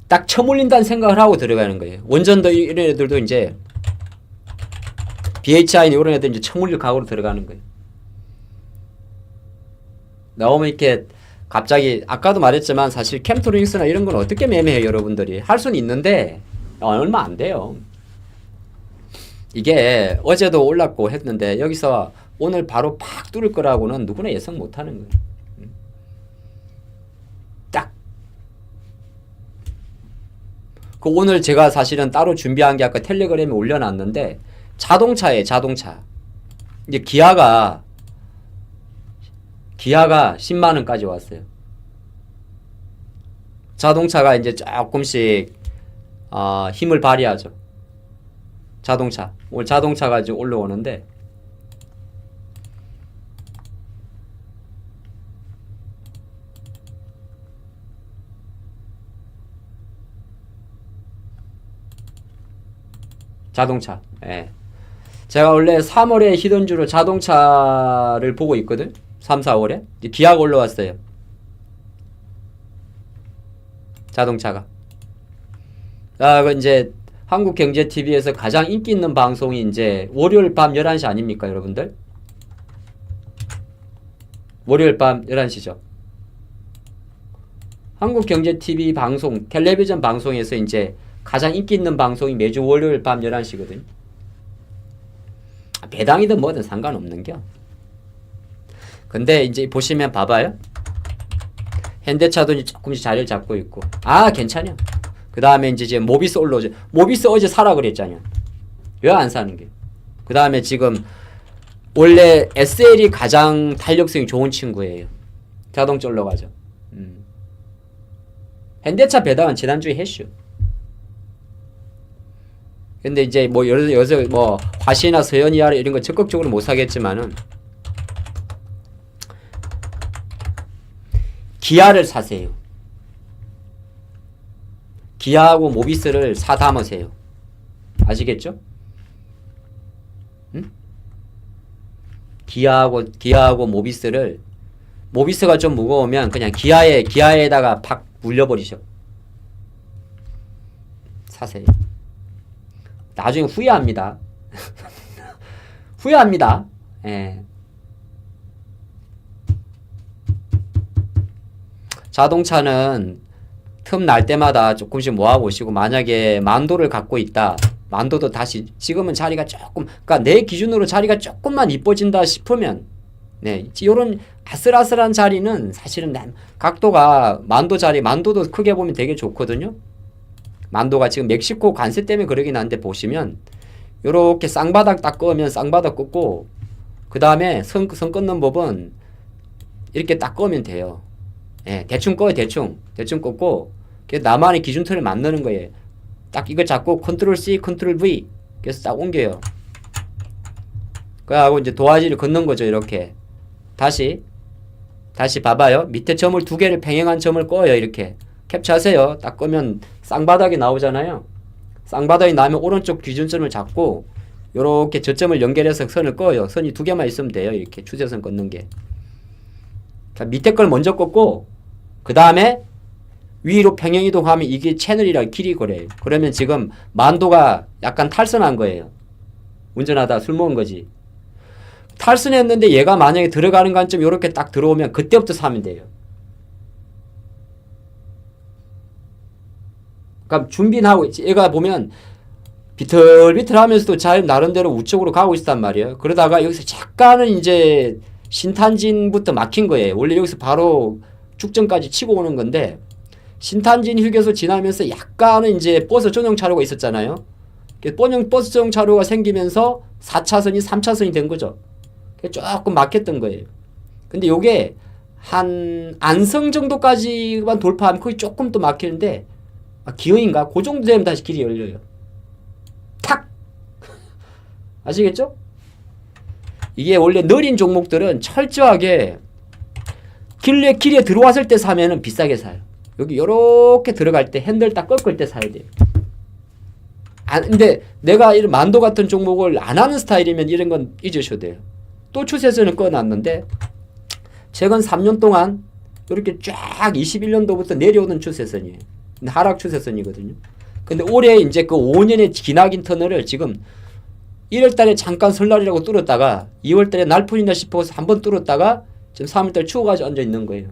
딱 처물린다는 생각을 하고 들어가는 거예요. 원전도 이런 애들도 이제 BHI 이런 애들 이제 처물릴 각오로 들어가는 거예요. 나오면 이렇게 갑자기 아까도 말했지만 사실 캠토닉스나 이런 건 어떻게 매매해요 여러분들이. 할 수는 있는데 얼마 안 돼요. 이게 어제도 올랐고 했는데 여기서 오늘 바로 팍 뚫을 거라고는 누구나 예상 못하는 거예요. 딱. 오늘 제가 사실은 따로 준비한 게 아까 텔레그램에 올려놨는데 자동차. 이제 기아가 10만원까지 왔어요. 자동차가 이제 조금씩 힘을 발휘하죠. 자동차. 오늘 자동차가 이제 올라오는데 자동차. 예. 제가 원래 3월에 히든주로 자동차를 보고 있거든. 3, 4월에. 기아가 올라왔어요. 자동차가. 그 이제 한국경제TV에서 가장 인기 있는 방송이 이제 월요일 밤 11시 아닙니까, 여러분들? 월요일 밤 11시죠. 한국경제TV 방송, 텔레비전 방송에서 이제 가장 인기 있는 방송이 매주 월요일 밤 11시거든. 배당이든 뭐든 상관없는겨. 근데 이제 보시면 봐봐요. 현대차도 조금씩 자리를 잡고 있고. 괜찮아. 그 다음에 이제 모비스 올라오죠. 모비스 어제 사라 그랬잖아요. 왜 안 사는 게? 그 다음에 지금 원래 SL이 가장 탄력성이 좋은 친구예요. 자동차 올라가죠. 현대차 배당은 지난주에 했슈. 근데 이제 뭐 요새 뭐 화시나 서현이나 이런 거 적극적으로 못 사겠지만은 기아를 사세요. 기아하고 모비스를 사 담으세요. 아시겠죠? 응? 기아하고 모비스를, 모비스가 좀 무거우면 그냥 기아에다가 팍 물려버리셔. 사세요. 나중에 후회합니다. 후회합니다. 예. 자동차는 틈 날 때마다 조금씩 모아보시고, 만약에 만도를 갖고 있다. 만도도 다시, 지금은 자리가 조금, 그러니까 내 기준으로 자리가 조금만 이뻐진다 싶으면, 네, 요런 아슬아슬한 자리는 사실은 각도가 만도 자리, 만도도 크게 보면 되게 좋거든요. 만도가 지금 멕시코 관세 때문에 그러긴 한데 보시면 요렇게 쌍바닥 딱 끄면 쌍바닥 끄고, 그 다음에 선 끊는 법은 이렇게 딱 끄면 돼요. 예, 대충 꺼요. 대충 끄고 나만의 기준틀을 만드는 거예요. 딱 이거 잡고 컨트롤 C, 컨트롤 V 그래서 딱 옮겨요. 그하고 이제 도화지를 긋는 거죠. 이렇게 다시 봐봐요. 밑에 점을 두 개를 평행한 점을 꺼요. 이렇게 캡처하세요. 딱 끄면 쌍바닥이 나오잖아요. 쌍바닥이 나오면 오른쪽 기준점을 잡고 요렇게 저점을 연결해서 선을 꺼요. 선이 두 개만 있으면 돼요. 이렇게 추세선 긋는 게. 자, 밑에 걸 먼저 꽂고 그 다음에 위로 평행 이동하면 이게 채널이라 길이 그래요. 그러면 지금 만도가 약간 탈선한 거예요. 운전하다 술 먹은 거지. 탈선했는데 얘가 만약에 들어가는 관점 요렇게 딱 들어오면 그때부터 사면 돼요. 그러니까 준비는 하고 있지. 얘가 보면 비틀비틀 하면서도 잘 나름대로 우측으로 가고 있단 말이에요. 그러다가 여기서 잠깐은 이제 신탄진부터 막힌 거예요. 원래 여기서 바로 축전까지 치고 오는 건데 신탄진 휴게소 지나면서 약간은 이제 버스 전용 차로가 있었잖아요. 버스 전용 차로가 생기면서 4차선이 3차선이 된 거죠. 조금 막혔던 거예요. 근데 요게 한 안성 정도까지만 돌파하면 거의 조금 또 막히는데 기어인가? 그 정도 되면 다시 길이 열려요. 탁! 아시겠죠? 이게 원래 느린 종목들은 철저하게 길에 들어왔을 때 사면은 비싸게 사요. 여기 요렇게 들어갈 때 핸들 딱 꺾을 때 사야 돼요. 근데 내가 이런 만도 같은 종목을 안 하는 스타일이면 이런 건 잊으셔도 돼요. 또 추세선을 꺼놨는데 최근 3년 동안 이렇게 쫙 21년도부터 내려오는 추세선이에요. 하락 추세선이거든요. 근데 올해 이제 그 5년의 기나긴 터널을 지금 1월달에 잠깐 설날이라고 뚫었다가 2월달에 날풀이나 싶어서 한번 뚫었다가 지금 3월달 추워가지고 앉아 있는 거예요.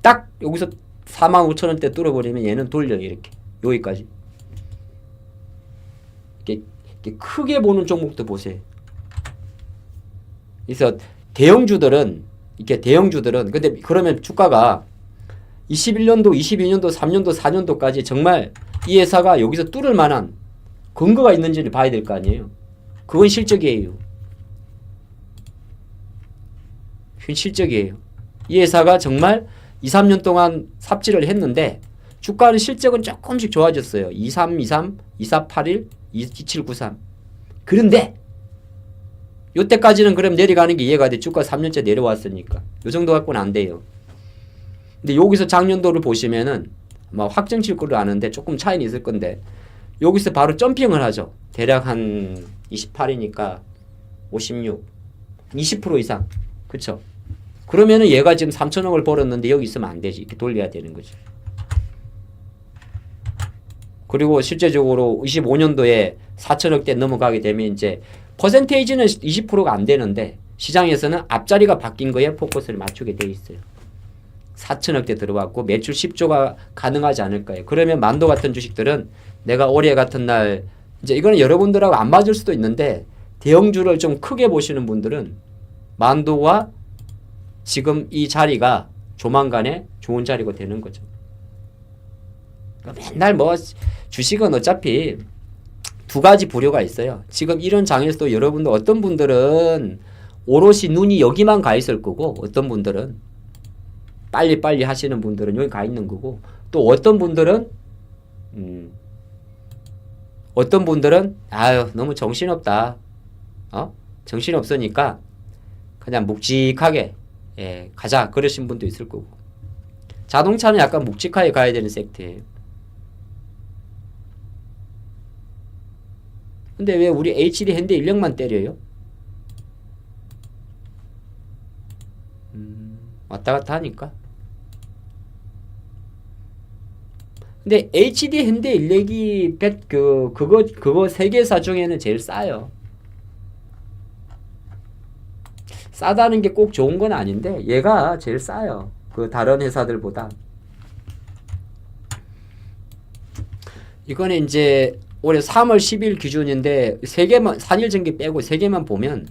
딱 여기서 45,000원대 뚫어버리면 얘는 돌려요. 이렇게 여기까지. 이렇게 크게 보는 종목도 보세요. 그래서 대형주들은 근데 그러면 주가가 21년도, 22년도, 3년도, 4년도까지 정말 이 회사가 여기서 뚫을 만한 근거가 있는지를 봐야 될 거 아니에요. 그건 실적이에요. 그건 실적이에요. 이 회사가 정말 2, 3년 동안 삽질을 했는데 주가는 실적은 조금씩 좋아졌어요. 2323, 2481, 2793. 그런데 요때까지는 그럼 내려가는 게 이해가 돼. 주가 3년째 내려왔으니까. 요 정도 갖고는 안 돼요. 근데 여기서 작년도를 보시면은 아마 확정 칠 거를 아는데 조금 차이는 있을 건데 여기서 바로 점핑을 하죠. 대략 한 28이니까 56, 20% 이상. 그쵸? 그러면은 얘가 지금 3천억을 벌었는데 여기 있으면 안 되지. 이렇게 돌려야 되는 거죠. 그리고 실제적으로 25년도에 4천억대 넘어가게 되면 이제 퍼센테이지는 20%가 안 되는데 시장에서는 앞자리가 바뀐 거에 포커스를 맞추게 돼 있어요. 4천억대 들어왔고 매출 10조가 가능하지 않을까요? 그러면 만도 같은 주식들은 내가 올해 같은 날 이제 이거는 여러분들하고 안 맞을 수도 있는데 대형주를 좀 크게 보시는 분들은 만도와 지금 이 자리가 조만간에 좋은 자리가 되는 거죠. 맨날 뭐 주식은 어차피 두 가지 부류가 있어요. 지금 이런 장에서도 여러분들 어떤 분들은 오롯이 눈이 여기만 가 있을 거고 어떤 분들은 빨리빨리 하시는 분들은 여기 가 있는 거고 또 어떤 분들은 아유 너무 정신없다. 정신없으니까 그냥 묵직하게 가자 그러신 분도 있을 거고 자동차는 약간 묵직하게 가야 되는 섹터예요. 근데 왜 우리 HD 현대 인력만 때려요? 왔다 갔다 하니까. 근데 HD 현대 인력이 그거 세계사 중에는 제일 싸요. 싸다는 게 꼭 좋은 건 아닌데 얘가 제일 싸요. 그 다른 회사들보다. 이거는 이제 올해 3월 10일 기준인데 3개만 산일전기 빼고 3개만 보면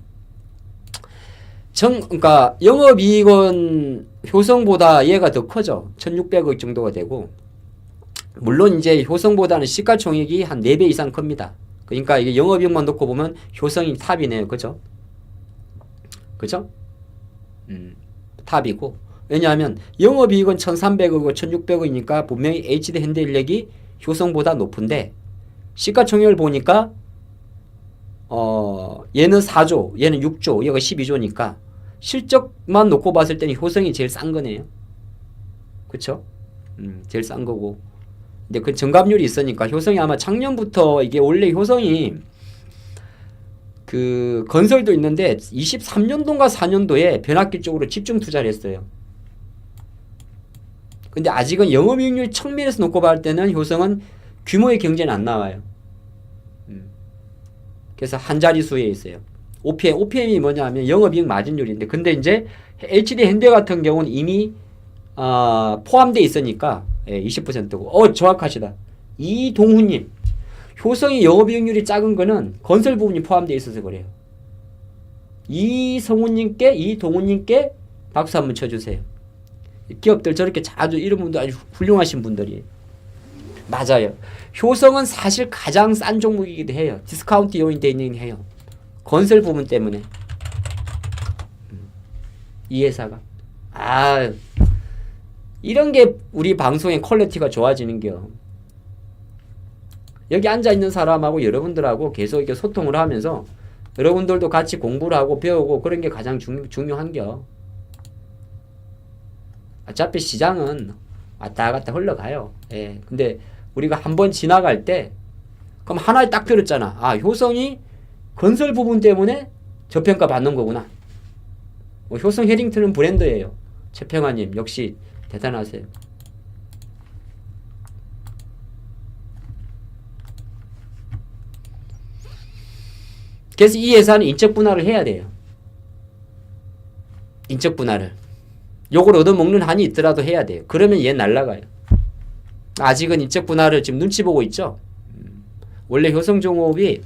그러니까 영업이익은 효성보다 얘가 더 커져. 1,600억 정도가 되고 물론 이제 효성보다는 시가총액이 한 4배 이상 큽니다. 그러니까 이게 영업이익만 놓고 보면 효성이 탑이네요. 그죠? 그죠? 탑이고 왜냐하면 영업이익은 1,300억이고 1,600억이니까 분명히 HD 현대인력이 효성보다 높은데 시가총액을 보니까 얘는 4조, 얘는 6조, 얘가 12조니까 실적만 놓고 봤을 때는 효성이 제일 싼 거네요. 그쵸? 제일 싼 거고. 근데 그 정갑률이 있으니까 효성이 아마 작년부터 이게 원래 효성이 그 건설도 있는데 23년도인가 4년도에 변압기 쪽으로 집중 투자를 했어요. 근데 아직은 영업이익률 측면에서 놓고 봤을 때는 효성은 규모의 경제는 안 나와요. 그래서 한 자릿수에 있어요. OPM이 뭐냐 하면 영업이익 마진율인데 근데 이제 HD 현대 같은 경우는 이미 포함되어 있으니까 20%고 정확하시다. 이동훈님 효성이 영업이익률이 작은 거는 건설 부분이 포함되어 있어서 그래요. 이동훈님께 박수 한번 쳐주세요. 기업들 저렇게 자주 이런 분도 아주 훌륭하신 분들이에요. 맞아요. 효성은 사실 가장 싼 종목이기도 해요. 디스카운트 요인 되어 있는 해요. 건설 부분 때문에. 이 회사가. 이런 게 우리 방송의 퀄리티가 좋아지는겨. 여기 앉아있는 사람하고 여러분들하고 계속 이렇게 소통을 하면서 여러분들도 같이 공부를 하고 배우고 그런 게 가장 중요한겨. 어차피 시장은 왔다 갔다 흘러가요. 근데 우리가 한번 지나갈 때 그럼 하나에 딱 들었잖아. 효성이 건설 부분 때문에 저평가 받는 거구나. 효성 해링턴은 브랜드예요. 최평아님 역시 대단하세요. 그래서 이 회사는 인적 분할을 해야 돼요. 인적 분할을. 요걸 얻어먹는 한이 있더라도 해야 돼요. 그러면 얘 날라가요. 아직은 인적 분할을 지금 눈치 보고 있죠. 원래 효성종업이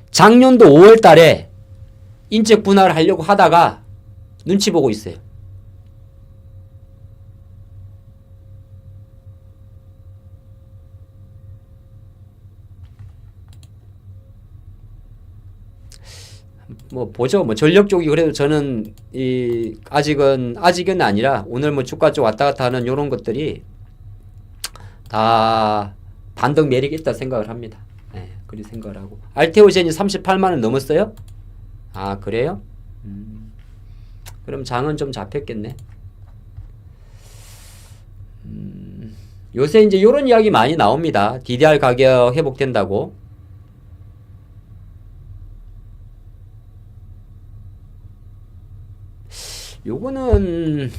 작년도 5월 달에 인적 분할을 하려고 하다가 눈치 보고 있어요. 보죠. 전력 쪽이 그래도 저는 아직은 아니라 오늘 주가 쪽 왔다 갔다 하는 요런 것들이 다 반등 매력이 있다 생각을 합니다. 그렇게 생각을 하고. 알테오젠이 38만원 넘었어요? 그래요? 그럼 장은 좀 잡혔겠네. 요새 이제 요런 이야기 많이 나옵니다. DDR 가격 회복된다고. 요거는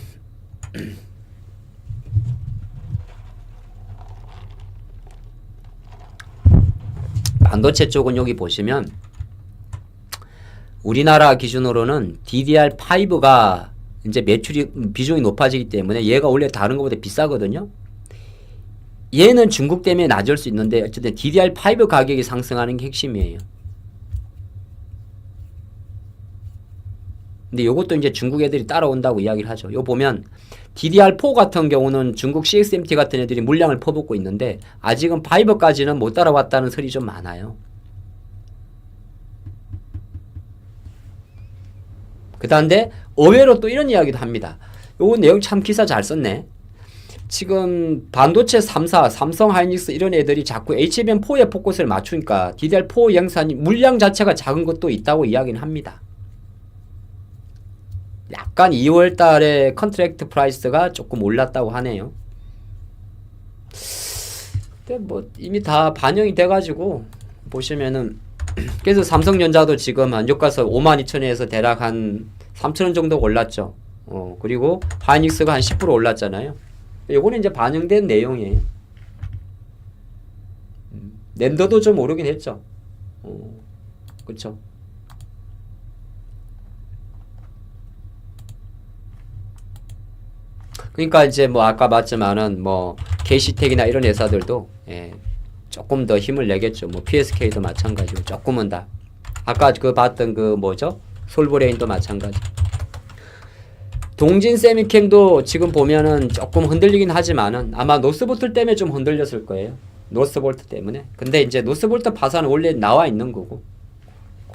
반도체 쪽은 여기 보시면 우리나라 기준으로는 DDR5가 이제 매출이 비중이 높아지기 때문에 얘가 원래 다른 것보다 비싸거든요. 얘는 중국 때문에 낮을 수 있는데 어쨌든 DDR5 가격이 상승하는 게 핵심이에요. 근데 요것도 이제 중국 애들이 따라온다고 이야기를 하죠. 요 보면 DDR4 같은 경우는 중국 CXMT 같은 애들이 물량을 퍼붓고 있는데 아직은 5까지는 못 따라왔다는 설이 좀 많아요. 그 다음에 의외로 또 이런 이야기도 합니다. 요거 내용 참 기사 잘 썼네. 지금 반도체 3사, 삼성, 하이닉스 이런 애들이 자꾸 HBM4에 포커스를 맞추니까 DDR4 양산이 물량 자체가 작은 것도 있다고 이야기는 합니다. 약간 2월 달에 컨트랙트 프라이스가 조금 올랐다고 하네요. 근데 뭐 이미 다 반영이 돼가지고 보시면은 그래서 삼성전자도 지금 안저가서 52,000원에서 대략 한 3,000원 정도 올랐죠. 그리고 하이닉스가 한 10% 올랐잖아요. 요거는 이제 반영된 내용이에요. 낸더도 좀 오르긴 했죠. 그쵸. 그러니까 이제 뭐 아까 봤지만은 뭐 KC텍이나 이런 회사들도 조금 더 힘을 내겠죠. 뭐 PSK도 마찬가지고 조금은 다. 아까 그 봤던 그 뭐죠? 솔브레인도 마찬가지. 동진 세미캠도 지금 보면은 조금 흔들리긴 하지만은 아마 노스볼트 때문에 좀 흔들렸을 거예요. 노스볼트 때문에. 근데 이제 노스볼트 파산은 원래 나와 있는 거고.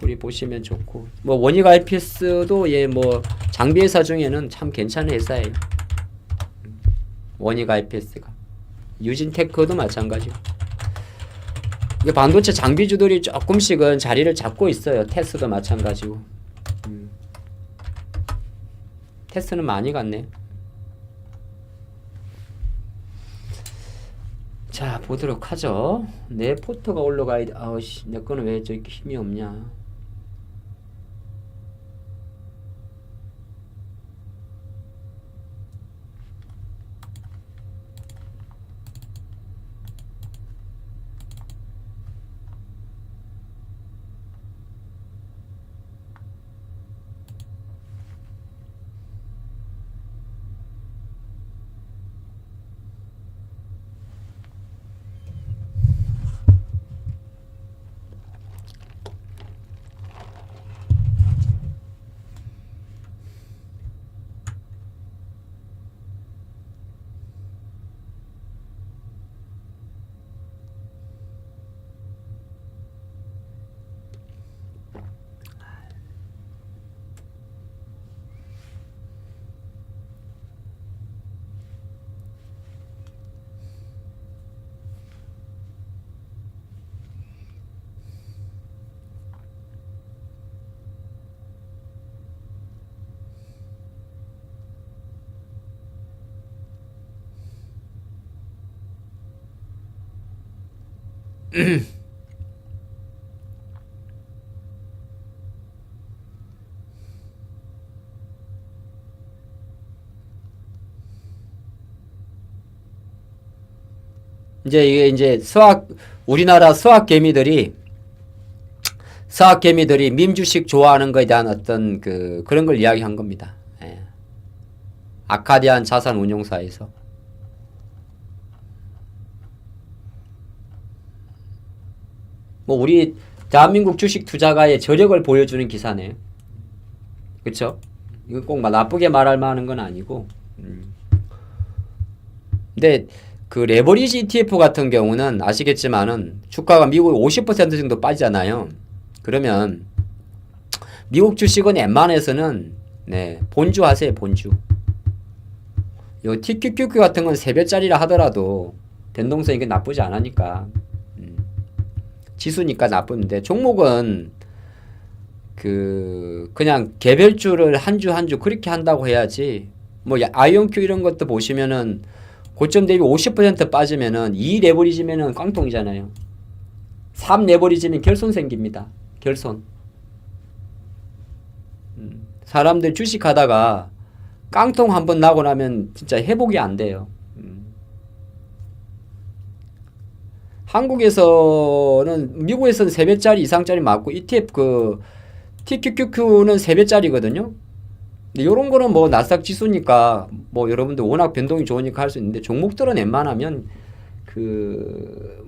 우리 보시면 좋고. 뭐 원익 IPS도 예 뭐 장비 회사 중에는 참 괜찮은 회사예요. 원익 IPS가. 유진테크도 마찬가지고. 이게 반도체 장비주들이 조금씩은 자리를 잡고 있어요. 테스도 마찬가지고. 테스는 많이 갔네. 자, 보도록 하죠. 내 포트가 올라가야 돼. 아우씨, 내 거는 왜 저렇게 힘이 없냐. 이제 이게 이제 우리나라 수학개미들이 밈주식 좋아하는 거에 대한 어떤 그런 걸 이야기한 겁니다. 예. 아카디안 자산운용사에서. 뭐 우리 대한민국 주식 투자가의 저력을 보여주는 기사네요. 그쵸? 이거 꼭 나쁘게 말할 만한 건 아니고. 근데 그 레버리지 ETF 같은 경우는 아시겠지만은 주가가 미국 50% 정도 빠지잖아요. 그러면 미국 주식은 웬만해서는 본주 하세요. 본주. 요 TQQQ 같은 건 3배짜리라 하더라도 변동성이 이게 나쁘지 않으니까 지수니까 나쁜데 종목은 그냥 개별주를 한 주 한 주 그렇게 한다고 해야지. 뭐 아이온큐 이런 것도 보시면은 고점 대비 50% 빠지면은 2 내버리지면은 깡통이잖아요. 3 내버리지면 결손 생깁니다. 결손. 사람들 주식하다가 깡통 한번 나고 나면 진짜 회복이 안 돼요. 한국에서는 미국에서는 3배짜리 이상짜리 맞고 ETF TQQQ는 3배짜리거든요. 근데 요런 거는 뭐 나스닥 지수니까 뭐 여러분들 워낙 변동이 좋으니까 할 수 있는데 종목들은 웬만하면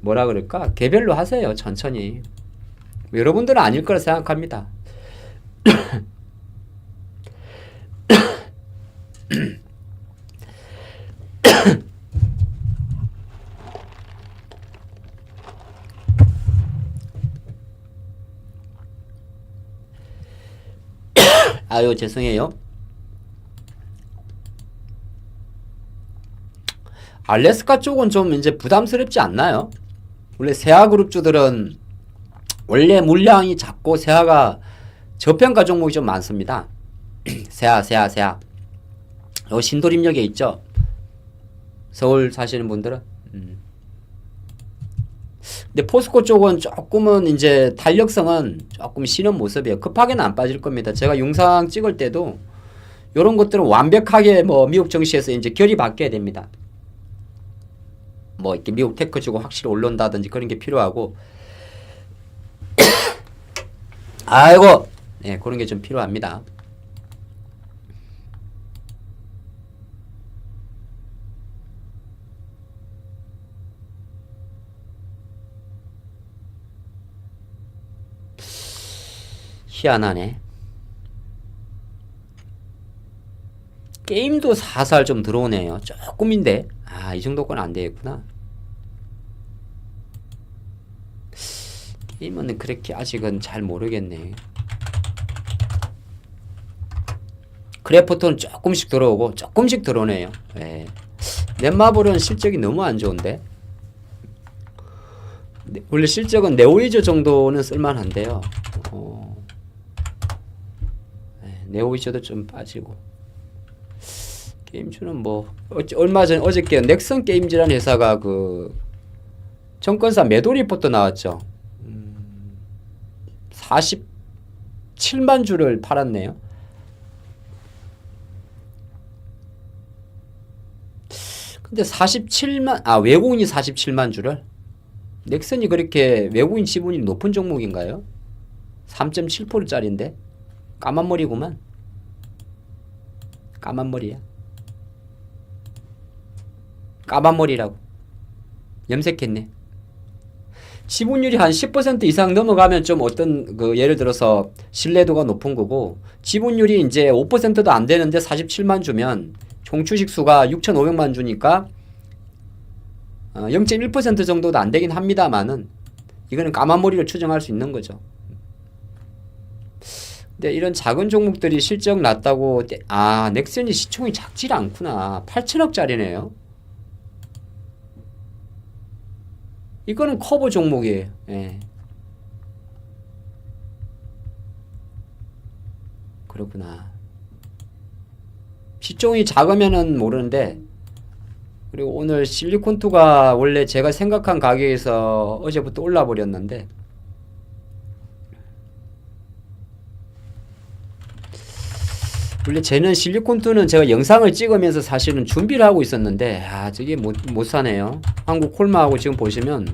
뭐라 그럴까? 개별로 하세요. 천천히. 여러분들은 아닐 거라 생각합니다. 아유, 죄송해요. 알래스카 쪽은 좀 이제 부담스럽지 않나요? 원래 세아그룹주들은 원래 물량이 작고 세아가 저평가 종목이 좀 많습니다. 세아. 요 신도림역에 있죠. 서울 사시는 분들은. 근데 포스코 쪽은 조금은 이제 탄력성은 조금 쉬는 모습이에요. 급하게는 안 빠질 겁니다. 제가 영상 찍을 때도 이런 것들은 완벽하게 뭐 미국 증시에서 이제 결이 바뀌어야 됩니다. 뭐 이렇게 미국 테크 주고 확실히 올라온다든지 그런 게 필요하고 아이고 네, 그런 게 좀 필요합니다. 희한하네. 게임도 살살 좀 들어오네요. 조금인데 이 정도건 안 되겠구나. 게임은 그렇게 아직은 잘 모르겠네. 그래프톤 조금씩 들어오고 조금씩 들어오네요. 네. 넷마블은 실적이 너무 안 좋은데. 원래 실적은 네오이저 정도는 쓸만한데요. 네오이저도 좀 빠지고. 게임주는 뭐 얼마 전 어저께 넥슨 게임즈라는 회사가 정권사 매도 리포트 나왔죠. 47만 주를 팔았네요. 근데 47만 외국인이 47만 주를? 넥슨이 그렇게 외국인 지분이 높은 종목인가요? 3.7%짜리인데 까만 머리구만. 까만 머리야. 까만 머리라고. 염색했네. 지분율이 한 10% 이상 넘어가면 좀 어떤 예를 들어서 신뢰도가 높은 거고, 지분율이 이제 5%도 안 되는데 47만 주면 총 주식 수가 6,500만 주니까 0.1% 정도도 안 되긴 합니다만은 이거는 까만 머리를 추정할 수 있는 거죠. 근데 이런 작은 종목들이 실적 낮다고 넥슨이 시총이 작질 않구나. 8천억짜리네요. 이거는 커버 종목이에요. 예. 그렇구나. 시총이 작으면은 모르는데, 그리고 오늘 실리콘2가 원래 제가 생각한 가격에서 어제부터 올라 버렸는데, 원래 쟤는 실리콘2는 제가 영상을 찍으면서 사실은 준비를 하고 있었는데 저게 못 사네요. 한국 콜마하고 지금 보시면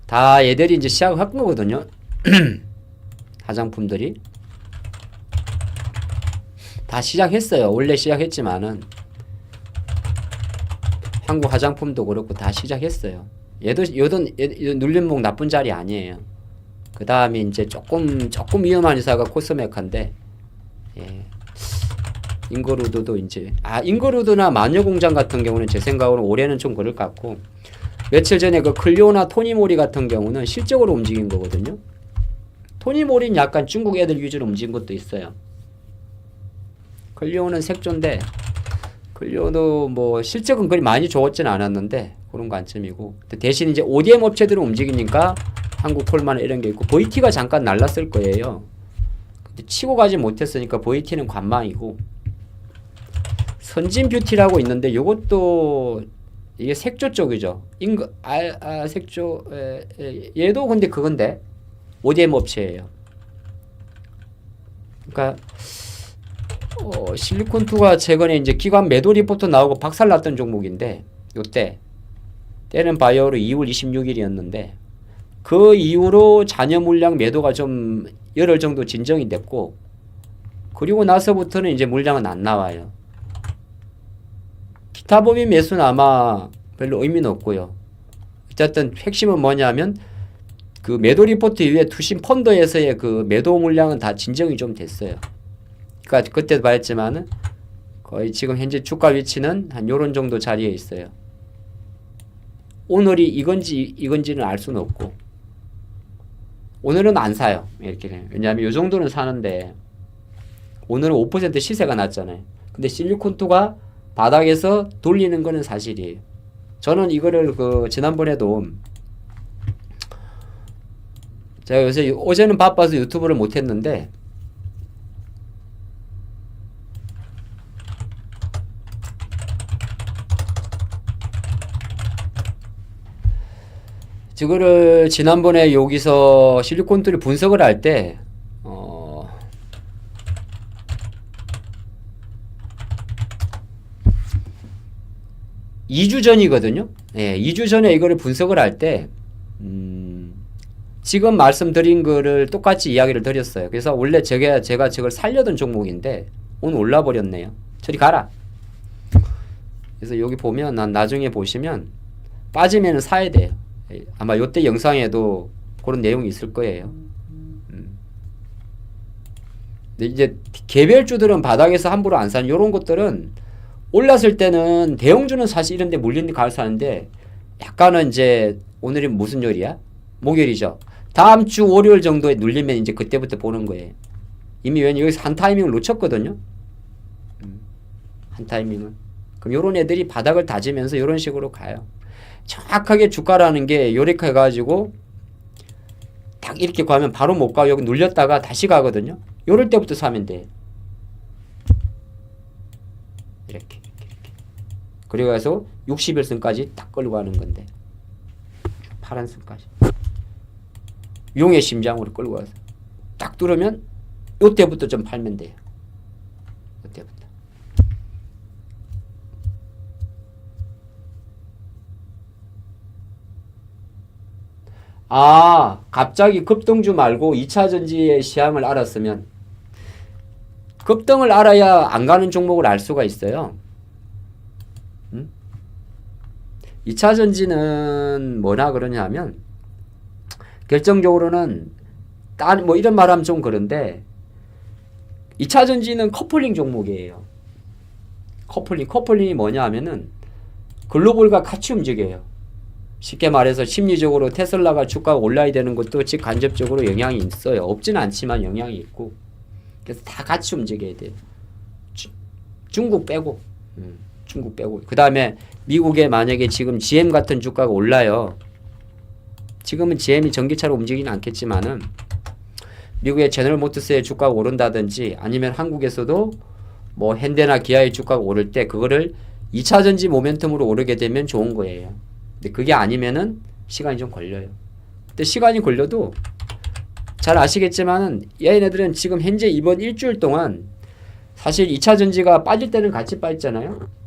다 얘들이 이제 시작을 한 거거든요. 화장품들이 다 시작했어요. 원래 시작했지만은 한국 화장품도 그렇고 다 시작했어요. 얘도 눌림목 나쁜 자리 아니에요. 그 다음에 이제 조금 위험한 회사가 코스메카인데, 예. 인거루드도 이제 인거루드나 마녀공장 같은 경우는 제 생각으로 올해는 좀 그럴 것 같고, 며칠 전에 클리오나 토니모리 같은 경우는 실적으로 움직인 거거든요. 토니모리는 약간 중국 애들 위주로 움직인 것도 있어요. 클리오는 색조인데, 클리오도 뭐 실적은 그리 많이 좋았진 않았는데 그런 관점이고, 대신 이제 ODM 업체들은 움직이니까 한국 콜마나 이런 게 있고, VT가 잠깐 날랐을 거예요. 근데 치고 가지 못했으니까 VT는 관망이고, 선진 뷰티라고 있는데 이것도 이게 색조 쪽이죠. 색조 얘도 근데 그건데 ODM 업체예요. 그러니까 실리콘2가 최근에 이제 기관 매도 리포트 나오고 박살났던 종목인데, 때는 바이오로 2월 26일이었는데 그 이후로 잔여 물량 매도가 좀 열흘 정도 진정이 됐고, 그리고 나서부터는 이제 물량은 안 나와요. 기타 법인 매수는 아마 별로 의미는 없고요. 어쨌든 핵심은 뭐냐면 그 매도 리포트 이후에 투신 펀드에서의 그 매도 물량은 다 진정이 좀 됐어요. 그러니까 그때도 말했지만은 거의 지금 현재 주가 위치는 한 요런 정도 자리에 있어요. 오늘이 이건지는 알 수는 없고, 오늘은 안 사요. 이렇게. 왜냐하면 요 정도는 사는데 오늘은 5% 시세가 났잖아요. 근데 실리콘2가 바닥에서 돌리는 거는 사실이에요. 저는 이거를 지난번에도 제가 요새 어제는 바빠서 유튜브를 못 했는데 이거를 지난번에 여기서 실리콘2를 분석을 할 때 2주 전이거든요. 예, 2주 전에 이거를 분석을 할 때 지금 말씀드린 거를 똑같이 이야기를 드렸어요. 그래서 원래 제가 저걸 살려던 종목인데 오늘 올라 버렸네요. 저리 가라. 그래서 여기 보면 나중에 보시면 빠지면 사야 돼요. 아마 요때 영상에도 그런 내용이 있을 거예요. 근데 이제 개별주들은 바닥에서 함부로 안 사는 요런 것들은 올랐을 때는 대형주는 사실 이런 데 물린 데 가을 사는데, 약간은 이제 오늘이 무슨 요일이야? 목요일이죠. 다음 주 월요일 정도에 눌리면 이제 그때부터 보는 거예요. 이미 왜냐면 여기서 한 타이밍을 놓쳤거든요. 한 타이밍은. 그럼 요런 애들이 바닥을 다지면서 요런 식으로 가요. 정확하게 주가라는 게 요렇게 해가지고 딱 이렇게 가면 바로 못 가고 여기 눌렸다가 다시 가거든요. 요럴 때부터 사면 돼. 이렇게. 그리고 해서 60일선까지 딱 끌고 가는 건데, 파란선까지 용의 심장으로 끌고 가서 딱 뚫으면 요때부터 좀 팔면 돼요. 요때부터. 갑자기 급등주 말고 2차전지의 시향을 알았으면, 급등을 알아야 안 가는 종목을 알 수가 있어요. 2차전지는 뭐나 그러냐면, 결정적으로는 뭐 이런 말하면 좀 그런데 2차전지는 커플링 종목이에요. 커플링이 뭐냐 하면은 글로벌과 같이 움직여요. 쉽게 말해서 심리적으로 테슬라가 주가가 올라야 되는 것도 직간접적으로 영향이 있어요. 없지는 않지만 영향이 있고. 그래서 다 같이 움직여야 돼요. 중국 빼고. 그 다음에 미국에 만약에 지금 GM 같은 주가가 올라요. 지금은 GM이 전기차로 움직이는 않겠지만은 미국의 제너럴 모터스의 주가가 오른다든지, 아니면 한국에서도 뭐 현대나 기아의 주가가 오를 때 그거를 2차전지 모멘텀으로 오르게 되면 좋은 거예요. 근데 그게 아니면은 시간이 좀 걸려요. 근데 시간이 걸려도 잘 아시겠지만은 얘네들은 지금 현재 이번 일주일 동안 사실 2차전지가 빠질 때는 같이 빠졌잖아요.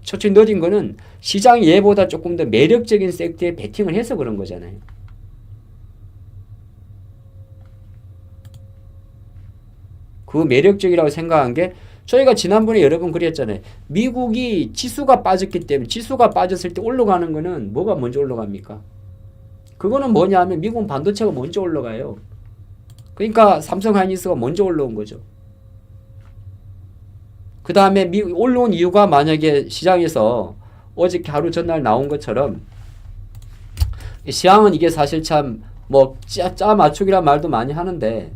천천히 느린 거는 시장 예보다 조금 더 매력적인 섹터에 베팅을 해서 그런 거잖아요. 그 매력적이라고 생각한 게, 저희가 지난번에 여러 번 그랬잖아요. 미국이 지수가 빠졌기 때문에, 지수가 빠졌을 때 올라가는 거는 뭐가 먼저 올라갑니까? 그거는 뭐냐 하면 미국은 반도체가 먼저 올라가요. 그러니까 삼성 하이닉스가 먼저 올라온 거죠. 그 다음에 올라온 이유가, 만약에 시장에서 어저께 하루 전날 나온 것처럼, 시황은 이게 사실 참 뭐 짜 맞추기란 말도 많이 하는데,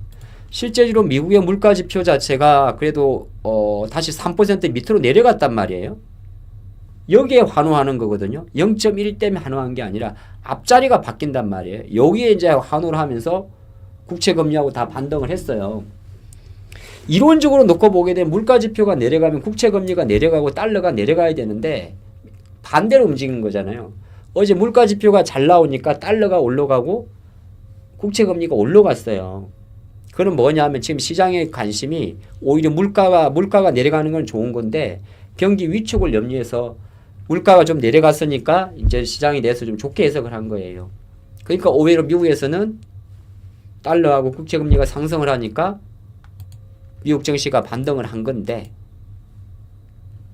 실제로 미국의 물가 지표 자체가 그래도 다시 3% 밑으로 내려갔단 말이에요. 여기에 환호하는 거거든요. 0.1 때문에 환호한 게 아니라 앞자리가 바뀐단 말이에요. 여기에 이제 환호를 하면서 국채금리하고 다 반등을 했어요. 이론적으로 놓고 보게 되면 물가지표가 내려가면 국채금리가 내려가고 달러가 내려가야 되는데 반대로 움직인 거잖아요. 어제 물가지표가 잘 나오니까 달러가 올라가고 국채금리가 올라갔어요. 그건 뭐냐 하면 지금 시장의 관심이 오히려 물가가 내려가는 건 좋은 건데 경기 위축을 염려해서 물가가 좀 내려갔으니까 이제 시장에 대해서 좀 좋게 해석을 한 거예요. 그러니까 오히려 미국에서는 달러하고 국채금리가 상승을 하니까 미국 증시가 반등을 한 건데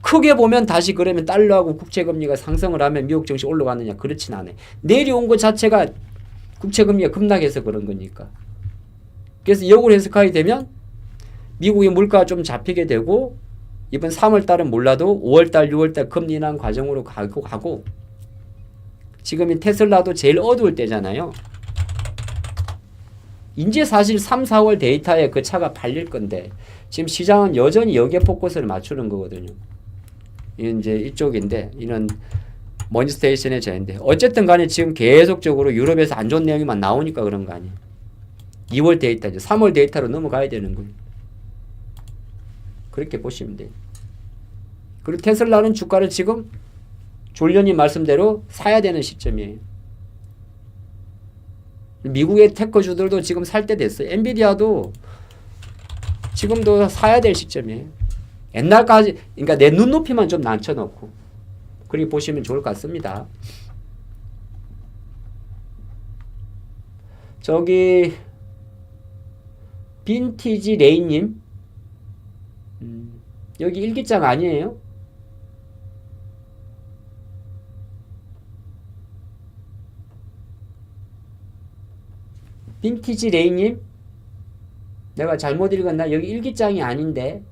크게 보면 다시 그러면 달러하고 국채금리가 상승을 하면 미국 증시 올라가느냐? 그렇진 않아요. 내려온 것 자체가 국채금리가 급락해서 그런 거니까. 그래서 역으로 해석하게 되면 미국의 물가가 좀 잡히게 되고 이번 3월달은 몰라도 5월달, 6월달 금리 인하 과정으로 가고 지금 테슬라도 제일 어두울 때잖아요. 이제 사실 3, 4월 데이터에 그 차가 팔릴 건데 지금 시장은 여전히 여기에 포커스를 맞추는 거거든요. 이제 이쪽인데 이는 머니스테이션의 저인데 어쨌든 간에 지금 계속적으로 유럽에서 안 좋은 내용이만 나오니까 그런 거 아니에요. 2월 데이터 이제 3월 데이터로 넘어가야 되는 거예요. 그렇게 보시면 돼요. 그리고 테슬라는 주가를 지금 졸련님 말씀대로 사야 되는 시점이에요. 미국의 테크주들도 지금 살 때 됐어요. 엔비디아도 지금도 사야 될 시점이에요. 옛날까지 그러니까 내 눈높이만 좀 낮춰놓고 그렇게 보시면 좋을 것 같습니다. 저기 빈티지 레이님 여기 일기장 아니에요? 빈티지 레이님 내가 잘못 읽었나? 여기 일기장이 아닌데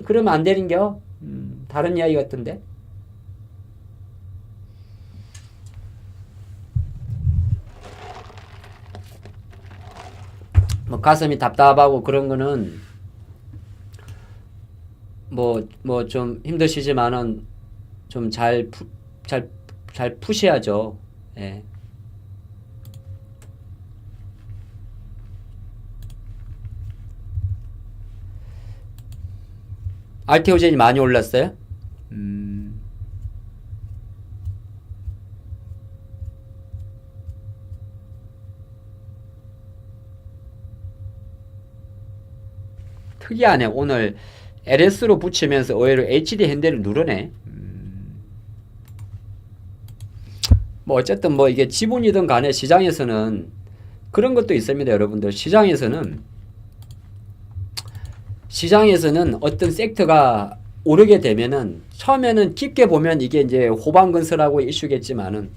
그러면 안 되는겨? 다른 이야기 같던데 뭐 가슴이 답답하고 그런 거는 뭐 좀 힘드시지만은 좀 잘 푸셔야죠. 예. 알테오젠이 많이 올랐어요? 특이하네. 오늘 LS로 붙이면서 의외로 HD 핸들을 누르네. 뭐 어쨌든 뭐 이게 지분이든 간에 시장에서는 그런 것도 있습니다. 여러분들 시장에서는 어떤 섹터가 오르게 되면은 처음에는 깊게 보면 이게 이제 호방건설하고 이슈겠지만은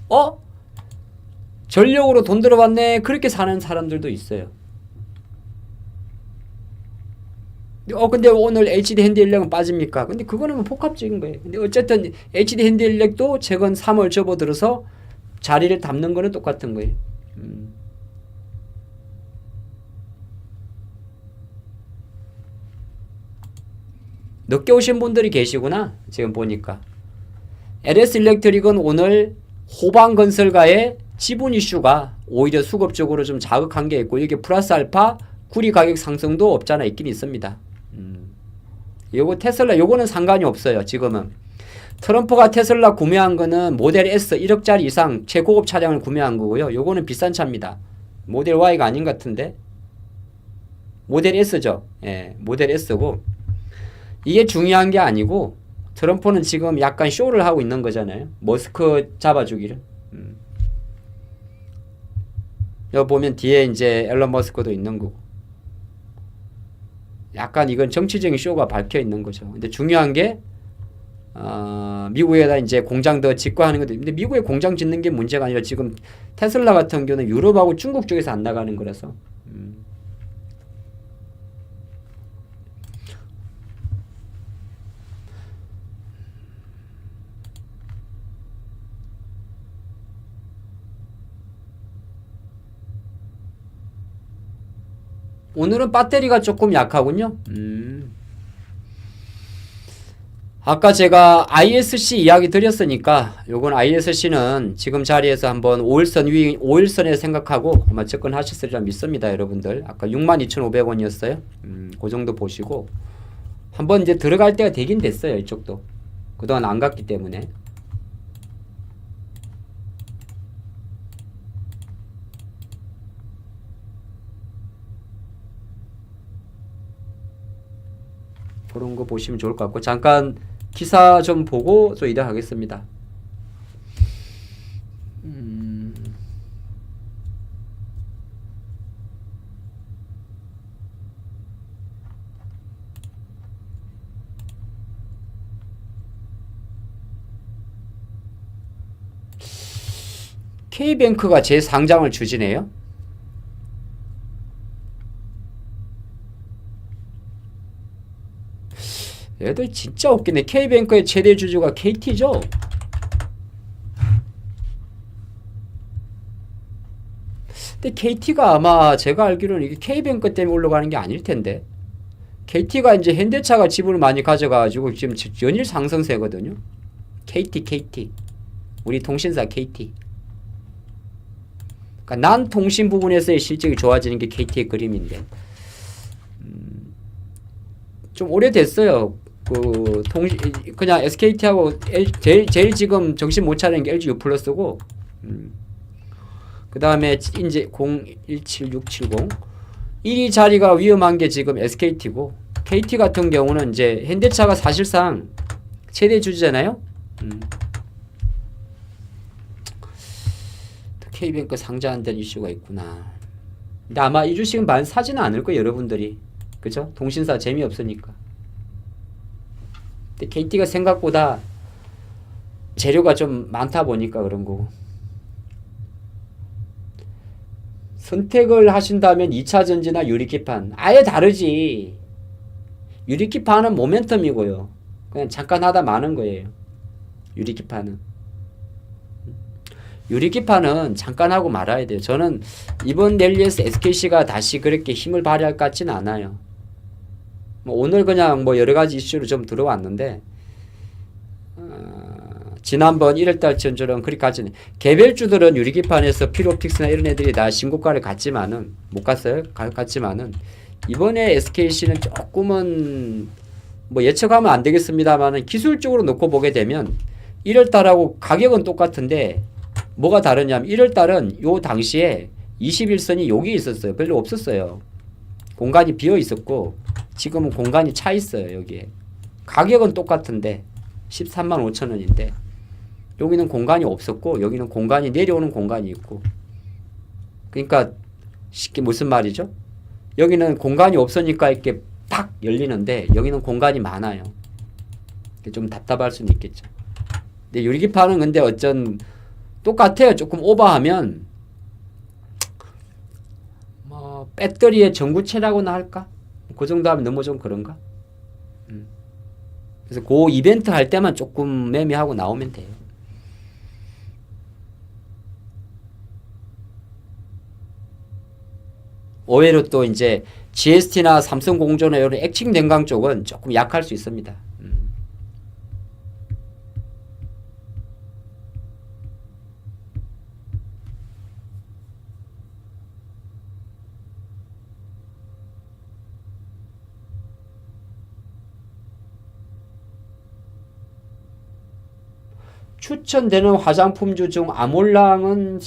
전력으로 돈 들어왔네 그렇게 사는 사람들도 있어요. 근데 오늘 HD 핸드일렉은 빠집니까? 근데 그거는 뭐 복합적인 거예요. 근데 어쨌든 HD 핸드일렉도 최근 3월 접어들어서 자리를 담는 거는 똑같은 거예요. 늦게 오신 분들이 계시구나. 지금 보니까. LS 일렉트릭은 오늘 호방건설가의 지분 이슈가 오히려 수급적으로 좀 자극한 게 있고 이게 플러스 알파 구리 가격 상승도 없잖아 있긴 있습니다. 요거 테슬라 요거는 상관이 없어요. 지금은 트럼프가 테슬라 구매한 거는 모델 S 1억짜리 이상 최고급 차량을 구매한 거고요. 요거는 비싼 차입니다. 모델 Y가 아닌 것 같은데 모델 S죠. 예, 모델 S고 이게 중요한 게 아니고 트럼프는 지금 약간 쇼를 하고 있는 거잖아요. 머스크 잡아주기를. 여기 보면 뒤에 이제 앨런 머스크도 있는 거고. 약간 이건 정치적인 쇼가 밝혀 있는 거죠. 근데 중요한 게 미국에다 이제 공장 더 짓고 하는 건데, 근데 미국에 공장 짓는 게 문제가 아니라 지금 테슬라 같은 경우는 유럽하고 중국 쪽에서 안 나가는 거라서. 오늘은 배터리가 조금 약하군요. 아까 제가 ISC 이야기 드렸으니까 요건 ISC는 지금 자리에서 한번 5일선에 생각하고 아마 접근하셨으리라 믿습니다. 여러분들 아까 62,500원이었어요. 그 정도 보시고 한번 이제 들어갈 때가 되긴 됐어요. 이쪽도 그동안 안 갔기 때문에. 그런 거 보시면 좋을 것 같고 잠깐 기사 좀 보고 또 이동하겠습니다. K뱅크가 재상장을 추진해요? 얘들 진짜 웃기네. K뱅크의 최대 주주가 KT죠? 근데 KT가 아마 제가 알기로는 이게 K뱅크 때문에 올라가는 게 아닐 텐데. KT가 이제 현대차가 지분을 많이 가져가지고 지금 연일 상승세거든요. KT. 우리 통신사 KT. 그러니까 난 통신 부분에서의 실적이 좋아지는 게 KT의 그림인데. 좀 오래됐어요. 그냥 SKT하고 제일 지금 정신 못 차리는 게 LG U+고 그 다음에 이제 017670 1위 자리가 위험한 게 지금 SKT고 KT 같은 경우는 이제 현대차가 사실상 최대 주주잖아요. K뱅크 상장한다는 이슈가 있구나. 근데 아마 이 주식은 많이 사지는 않을 거예요. 여러분들이. 그죠? 통신사 재미없으니까. 근데 KT가 생각보다 재료가 좀 많다 보니까 그런 거고. 선택을 하신다면 2차전지나 유리기판 아예 다르지. 유리기판은 모멘텀이고요. 그냥 잠깐 하다 마는 거예요. 유리기판은 잠깐 하고 말아야 돼요. 저는 이번 랠리에서 SKC가 다시 그렇게 힘을 발휘할 것 같지는 않아요. 오늘 그냥 여러 가지 이슈로 좀 들어왔는데 지난번 1월달 전처럼 그렇게 가지는 개별주들은 유리기판에서 피로픽스나 이런 애들이 다 신고가를 갔지만은 못 갔어요. 갔지만은 이번에 SKC는 조금은 예측하면 안 되겠습니다만은 기술적으로 놓고 보게 되면 1월달하고 가격은 똑같은데 뭐가 다르냐면 1월달은 요 당시에 21선이 여기 있었어요. 별로 없었어요. 공간이 비어 있었고 지금은 공간이 차 있어요. 여기에 가격은 똑같은데 13만 5천 원인데 여기는 공간이 없었고 여기는 공간이 내려오는 공간이 있고 그러니까 쉽게 무슨 말이죠? 여기는 공간이 없으니까 이렇게 탁 열리는데 여기는 공간이 많아요. 좀 답답할 수는 있겠죠. 근데 유리기판은 근데 어쩐 똑같아요. 조금 오버하면 배터리의 전구체라고나 할까? 그 정도 하면 너무 좀 그런가? 그래서 그 이벤트 할 때만 조금 매매하고 나오면 돼요. 의외로 또 이제 GST나 삼성공조나 이런 액칭 냉각 쪽은 조금 약할 수 있습니다. 추천되는 화장품주 중 아몰랑은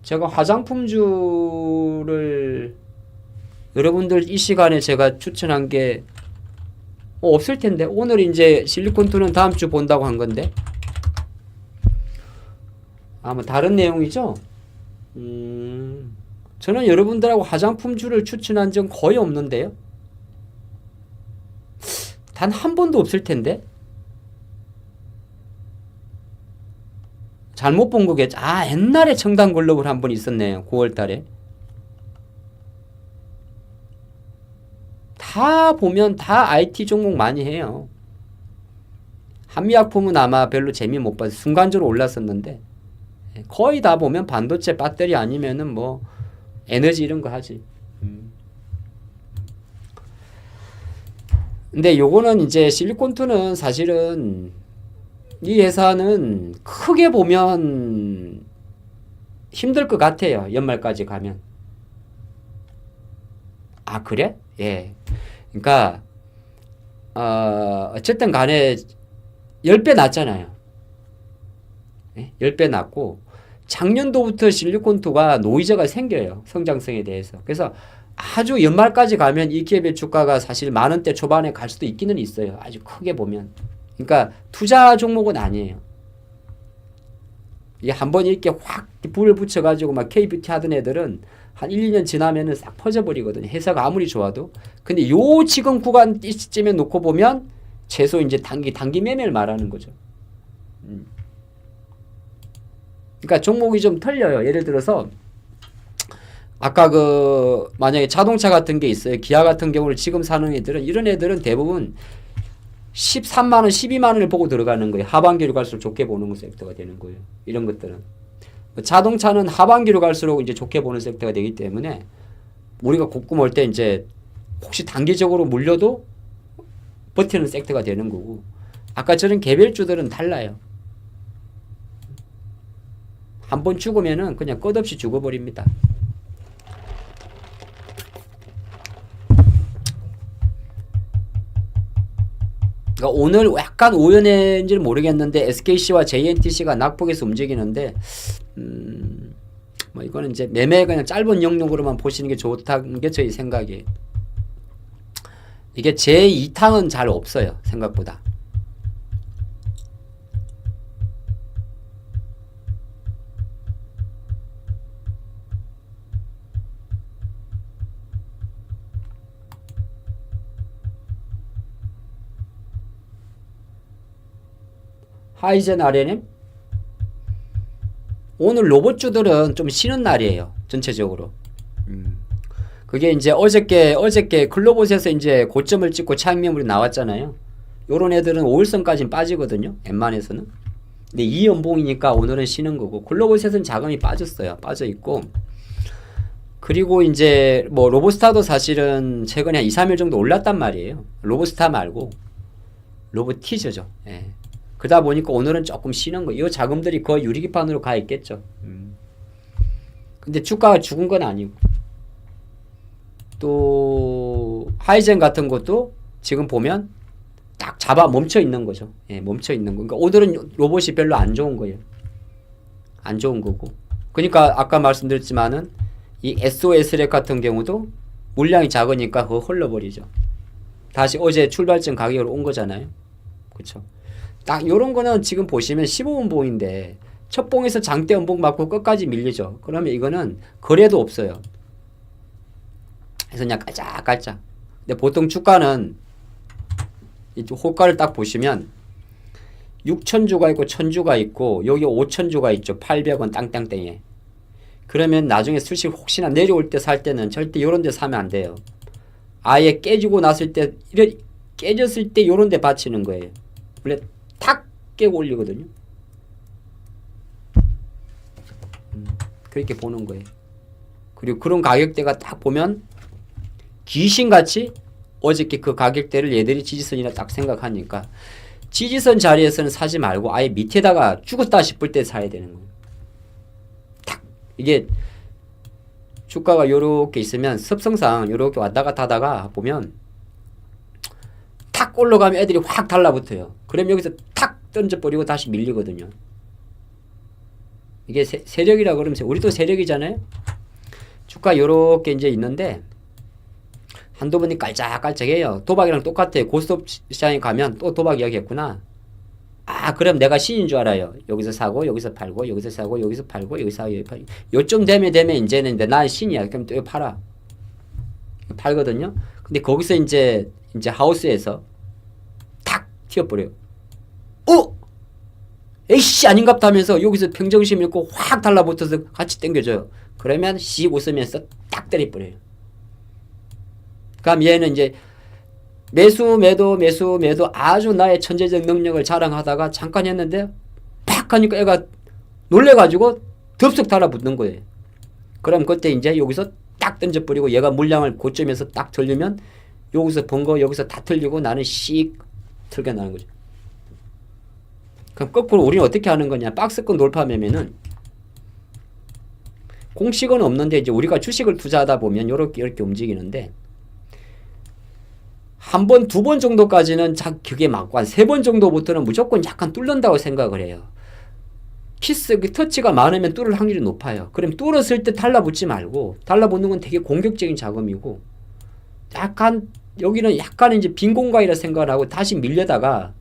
제가 화장품주를 여러분들 이 시간에 제가 추천한 게 없을 텐데 오늘 이제 실리콘2는 다음 주 본다고 한 건데 아마 다른 내용이죠. 저는 여러분들하고 화장품주를 추천한 적 거의 없는데요. 단 한 번도 없을 텐데. 잘못 본 거겠죠. 옛날에 청담글로벌 한 번 있었네요. 9월 달에. 다 보면 다 IT 종목 많이 해요. 한미약품은 아마 별로 재미 못 봐서 순간적으로 올랐었는데 거의 다 보면 반도체 배터리 아니면은 에너지 이런 거 하지. 근데 요거는 이제 실리콘투는 사실은 이 회사는 크게 보면 힘들 것 같아요. 연말까지 가면. 아, 그래? 예. 그러니까 어쨌든 간에 10배 낮잖아요. 예? 10배 낮고 작년도부터 실리콘투가 노이즈가 생겨요. 성장성에 대해서. 그래서 아주 연말까지 가면 이 기업의 주가가 사실 10,000원대 초반에 갈 수도 있기는 있어요. 아주 크게 보면. 그러니까 투자 종목은 아니에요. 이게 한번 이렇게 확 불을 붙여가지고 막 KBT 하던 애들은 한 1, 2년 지나면은 싹 퍼져버리거든요. 회사가 아무리 좋아도. 근데 요 지금 구간 이쯤에 놓고 보면 최소 이제 단기 매매를 말하는 거죠. 그러니까 종목이 좀 틀려요. 예를 들어서 아까 만약에 자동차 같은 게 있어요. 기아 같은 경우를 지금 사는 애들은 이런 애들은 대부분 13만 원, 12만 원을 보고 들어가는 거예요. 하반기로 갈수록 좋게 보는 섹터가 되는 거예요. 이런 것들은. 자동차는 하반기로 갈수록 이제 좋게 보는 섹터가 되기 때문에 우리가 곱고 몰 때 이제 혹시 단기적으로 물려도 버티는 섹터가 되는 거고 아까 저런 개별주들은 달라요. 한번 죽으면은 그냥 끝없이 죽어버립니다. 그러니까 오늘 약간 오연인지는 모르겠는데 SKC와 JNTC가 낙폭에서 움직이는데 뭐 이거는 이제 매매 그냥 짧은 영역으로만 보시는 게 좋다는 게 저희 생각이에요. 이게 제2탕은 잘 없어요. 생각보다. 하이젠 RNM 오늘 로봇주들은 좀 쉬는 날이에요. 전체적으로. 그게 이제 어저께 글로봇에서 이제 고점을 찍고 차익 매물이 나왔잖아요. 요런 애들은 5일선까지는 빠지거든요. 웬만해서는. 근데 이 연봉이니까 오늘은 쉬는 거고 글로봇에서는 자금이 빠졌어요. 빠져 있고. 그리고 이제 뭐 로봇스타도 사실은 최근에 한 2, 3일 정도 올랐단 말이에요. 로봇스타 말고 로봇티저죠. 예. 그러다 보니까 오늘은 조금 쉬는 거. 이 자금들이 거의 유리기판으로 가 있겠죠. 근데 주가가 죽은 건 아니고. 또 하이젠 같은 것도 지금 보면 딱 잡아 멈춰 있는 거죠. 예, 멈춰 있는 거. 그러니까 오늘은 로봇이 별로 안 좋은 거예요. 안 좋은 거고. 그러니까 아까 말씀드렸지만은 이 SOS렉 같은 경우도 물량이 작으니까 그거 흘러버리죠. 다시 어제 출발점 가격으로 온 거잖아요. 그렇죠. 딱 요런 거는 지금 보시면 15분 봉인데 첫 봉에서 장대 음봉 맞고 끝까지 밀리죠. 그러면 이거는 거래도 없어요. 그래서 그냥 깔짝깔짝. 근데 보통 주가는 이쪽 호가를 딱 보시면 6,000주가 있고 1,000주가 있고 여기 5,000주가 있죠. 800원 땅땅땡에. 그러면 나중에 수식 혹시나 내려올 때 살 때는 절대 요런 데 사면 안 돼요. 아예 깨지고 났을 때 깨졌을 때 요런 데 받치는 거예요. 원래 탁 깨고 올리거든요. 그렇게 보는 거예요. 그리고 그런 가격대가 딱 보면 귀신같이 어저께 그 가격대를 얘들이 지지선이라 딱 생각하니까 지지선 자리에서는 사지 말고 아예 밑에다가 죽었다 싶을 때 사야 되는 거예요. 탁! 이게 주가가 요렇게 있으면 습성상 요렇게 왔다 갔다 하다가 보면 탁 올라가면 애들이 확 달라붙어요. 그럼 여기서 탁 던져버리고 다시 밀리거든요. 이게 세력이라 그러면 우리도 세력이잖아요. 주가 요렇게 이제 있는데 한두 번이 깔짝깔짝해요. 도박이랑 똑같아요. 고스톱 시장에 가면 또 도박 이야기했구나. 아, 그럼 내가 신인 줄 알아요. 여기서 사고 여기서 팔고 여기서 사고 여기서 팔고 여기서 사고 여기 팔고 요쯤 되면 이제는 난 신이야. 그럼 또 팔아. 팔거든요. 근데 거기서 이제 하우스에서 탁 튀어버려요. 에이씨 아닌갑다 하면서 여기서 평정심 잃고 확 달라붙어서 같이 당겨줘요. 그러면 씩 웃으면서 딱 때려버려요. 그럼 얘는 이제 매수 매도 아주 나의 천재적 능력을 자랑하다가 잠깐 했는데 팍 하니까 애가 놀래가지고 덥석 달라붙는 거예요. 그럼 그때 이제 여기서 딱 던져버리고 얘가 물량을 고점에서 딱 들려면 여기서 번 거 여기서 다 틀리고 나는 씩 틀게 나는 거죠. 그럼 거꾸로 우리는 어떻게 하는 거냐? 박스권 돌파 매매는 공식은 없는데 이제 우리가 주식을 투자하다 보면 이렇게 움직이는데 한 번, 두 번 정도까지는 그게 맞고 한 세 번 정도부터는 무조건 약간 뚫는다고 생각을 해요. 터치가 많으면 뚫을 확률이 높아요. 그럼 뚫었을 때 달라붙지 말고 달라붙는 건 되게 공격적인 자금이고 약간 여기는 약간 이제 빈 공간이라 생각을 하고 다시 밀려다가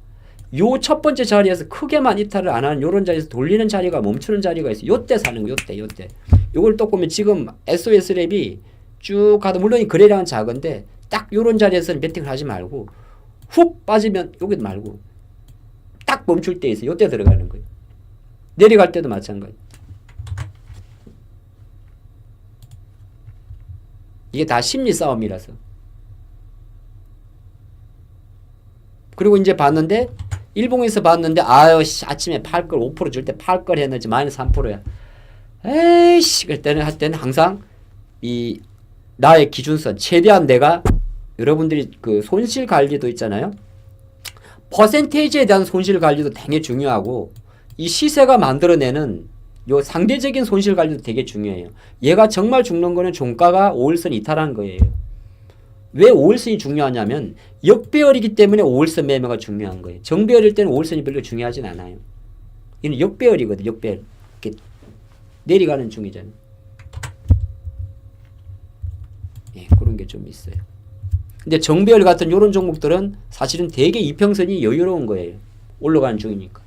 요 첫 번째 자리에서 크게만 이탈을 안 하는 요런 자리에서 돌리는 자리가 멈추는 자리가 있어요. 요때 사는 거 요때. 요걸 또 보면 지금 SOS랩이 쭉 가도 물론 거래량은 작은데 딱 요런 자리에서는 베팅을 하지 말고 훅 빠지면 여기 말고 딱 멈출 때 있어요. 요때 들어가는 거예요. 내려갈 때도 마찬가지. 이게 다 심리 싸움이라서. 그리고 이제 봤는데 일봉에서 봤는데 아침에 팔 걸 5% 줄 때 팔 걸 했는지 마이너스 3%야. 에이씨 그때는 할 때는 항상 이 나의 기준선 최대한 내가 여러분들이 그 손실 관리도 있잖아요. 퍼센테이지에 대한 손실 관리도 되게 중요하고 이 시세가 만들어내는 요 상대적인 손실 관리도 되게 중요해요. 얘가 정말 죽는 거는 종가가 5일선 이탈한 거예요. 왜 5일선이 중요하냐면 역배열이기 때문에 5일선 매매가 중요한 거예요. 정배열일 때는 5일선이 별로 중요하진 않아요. 이는 역배열이거든. 역배열. 이렇게 내려가는 중이잖아요. 예, 그런 게 좀 있어요. 근데 정배열 같은 이런 종목들은 사실은 되게 이평선이 여유로운 거예요. 올라가는 중이니까.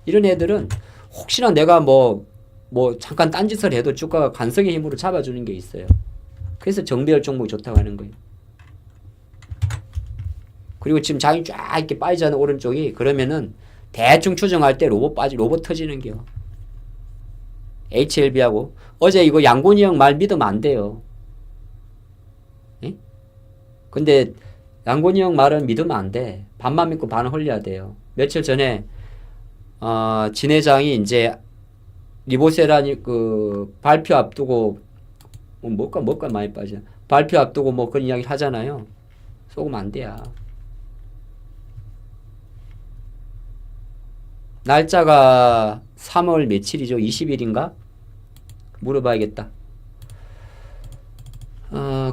이런 애들은 혹시나 내가 뭐 잠깐 딴짓을 해도 주가가 관성의 힘으로 잡아주는 게 있어요. 그래서 정배열 종목이 좋다고 하는 거예요. 그리고 지금 장이 쫙 이렇게 빠지잖아, 오른쪽이. 그러면은 대충 추정할 때 로봇 터지는 겨. HLB하고. 어제 이거 양곤이 형 말 믿으면 안 돼요. 에? 근데 양곤이 형 말은 믿으면 안 돼. 반만 믿고 반은 홀려야 돼요. 며칠 전에, 진 회장이 이제 리보세라니 그 발표 앞두고 뭐가 많이 빠져. 발표 앞두고 뭐 그런 이야기를 하잖아요. 속으면 안 돼요. 날짜가 3월 며칠이죠? 20일인가? 물어봐야겠다.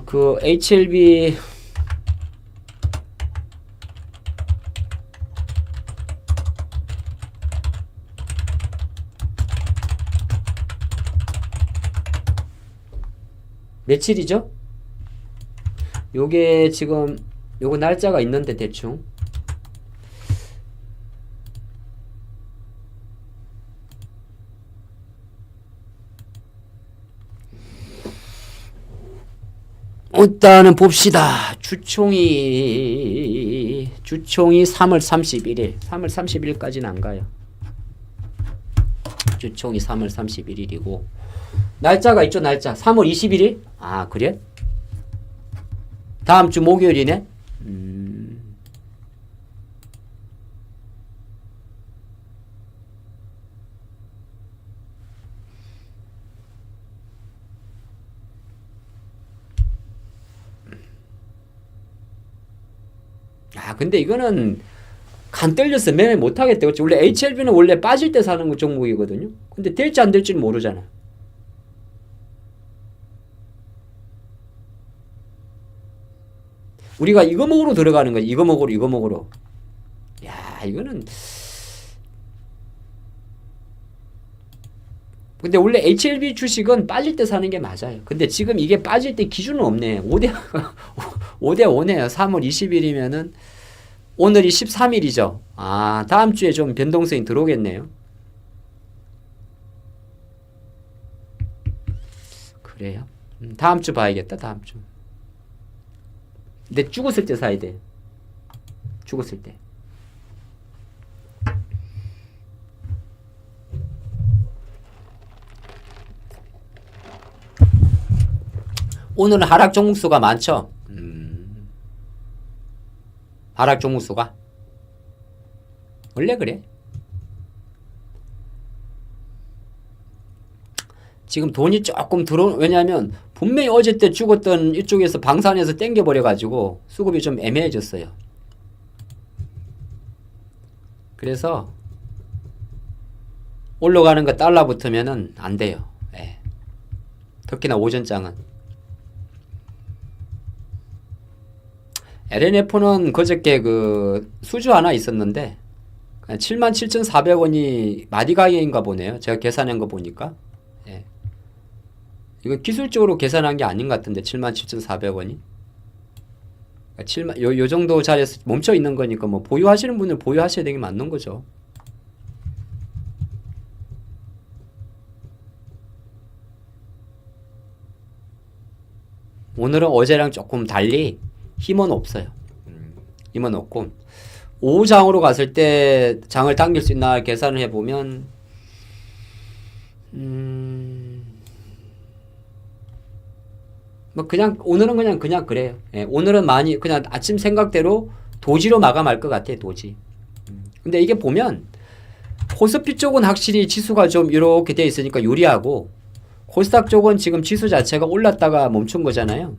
그 HLB 며칠이죠? 요게 지금 요거 날짜가 있는데 대충 일단은 봅시다. 주총이 3월 31일 3월 30일까지는 안 가요. 주총이 3월 31일이고 날짜가 있죠. 날짜 3월 21일. 아 그래? 다음 주 목요일이네. 근데 이거는 간 떨려서 매매 못하겠대. 그렇지? 원래 HLB는 원래 빠질 때 사는 종목이거든요. 근데 될지 안 될지는 모르잖아. 우리가 이거 먹으러 들어가는 거지. 이거 먹으러. 야, 이거는. 근데 원래 HLB 주식은 빠질 때 사는 게 맞아요. 근데 지금 이게 빠질 때 기준은 없네. 5대 5네요. 3월 20일이면은 오늘이 13일이죠. 다음 주에 좀 변동성이 들어오겠네요. 그래요? 다음 주 봐야겠다. 다음 주. 근데 죽었을 때 사야 돼. 죽었을 때. 오늘은 하락 종목수가 많죠? 하락 종목수가? 원래 그래. 지금 돈이 조금 왜냐하면 분명히 어제 때 죽었던 이쪽에서 방산에서 땡겨버려가지고 수급이 좀 애매해졌어요. 그래서 올라가는 거 달라붙으면은 안 돼요. 예. 특히나 오전장은. LNF는 그저께 그 수주 하나 있었는데 77,400원이 마디가이인가 보네요. 제가 계산한 거 보니까. 예. 이거 기술적으로 계산한 게 아닌 것 같은데 77,400원이. 요 정도 자리에서 멈춰 있는 거니까 뭐 보유하시는 분은 보유하셔야 되는 게 맞는 거죠. 오늘은 어제랑 조금 달리 힘은 없어요. 힘은 없고 오후 장으로 갔을 때 장을 당길 수 있나 계산을 해보면 뭐 그냥 오늘은 그냥 그래요. 예, 오늘은 많이 그냥 아침 생각대로 도지로 마감할 것 같아요. 도지. 근데 이게 보면 코스피 쪽은 확실히 지수가 좀 이렇게 돼 있으니까 유리하고 코스닥 쪽은 지금 지수 자체가 올랐다가 멈춘 거잖아요.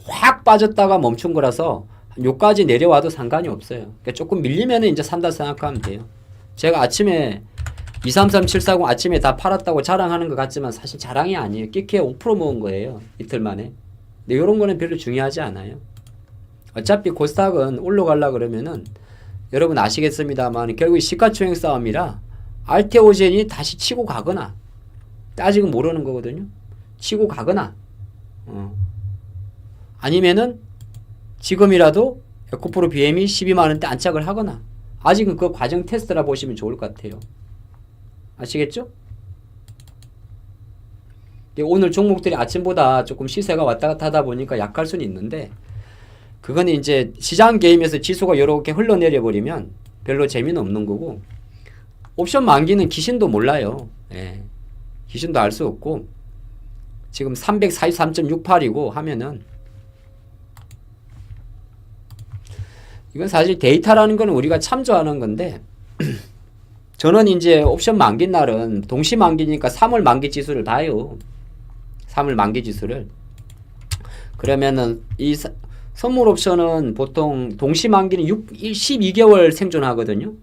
확 빠졌다가 멈춘 거라서 요까지 내려와도 상관이 없어요. 그러니까 조금 밀리면은 이제 산다 생각하면 돼요. 제가 아침에 233740 아침에 다 팔았다고 자랑하는 것 같지만 사실 자랑이 아니에요. 끼케 5% 모은 거예요. 이틀 만에. 근데 요런 거는 별로 중요하지 않아요. 어차피 코스닥은 올라가려 그러면은 여러분 아시겠습니다만 결국 시가총액 싸움이라 알테오젠이 다시 치고 가거나 아직은 모르는 거거든요. 치고 가거나 아니면은 지금이라도 에코프로 BM이 12만원대 안착을 하거나 아직은 그 과정 테스트라 보시면 좋을 것 같아요. 아시겠죠? 오늘 종목들이 아침보다 조금 시세가 왔다 갔다 하다 보니까 약할 수는 있는데 그건 이제 시장 게임에서 지수가 이렇게 흘러내려 버리면 별로 재미는 없는 거고 옵션 만기는 귀신도 몰라요. 예. 귀신도 알 수 없고 지금 343.68이고 하면은 이건 사실 데이터라는 건 우리가 참조하는 건데 저는 이제 옵션 만기 날은 동시 만기니까 3월 만기 지수를 봐요. 3월 만기 지수를. 그러면은 이 선물 옵션은 보통 동시 만기는 12개월 생존하거든요.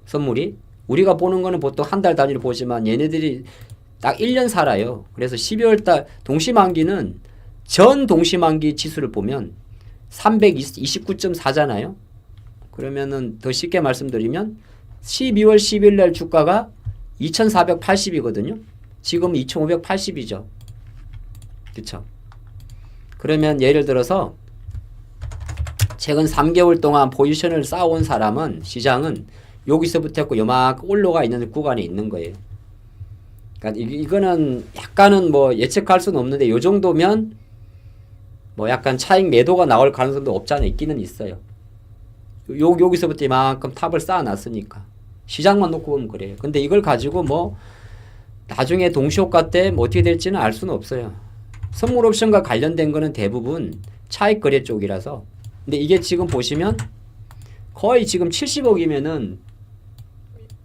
선물이. 우리가 보는 거는 보통 한 달 단위로 보지만 얘네들이 딱 1년 살아요. 그래서 12월 달 동시 만기는 전 동시 만기 지수를 보면 329.4잖아요. 그러면은 더 쉽게 말씀드리면 12월 10일 날 주가가 2480이거든요. 지금 2580이죠. 그쵸? 그러면 예를 들어서 최근 3개월 동안 포지션을 쌓아온 사람은 시장은 여기서부터 했고 요만큼 올라가 있는 구간에 있는 거예요. 그러니까 이거는 약간은 뭐 예측할 수는 없는데 요 정도면 뭐 약간 차익 매도가 나올 가능성도 없지 않아 있기는 있어요. 여기서부터 이만큼 탑을 쌓아놨으니까 시장만 놓고 보면 그래요. 근데 이걸 가지고 뭐 나중에 동시효과 때 뭐 어떻게 될지는 알 수는 없어요. 선물 옵션과 관련된 거는 대부분 차익 거래 쪽이라서. 근데 이게 지금 보시면 거의 지금 70억이면은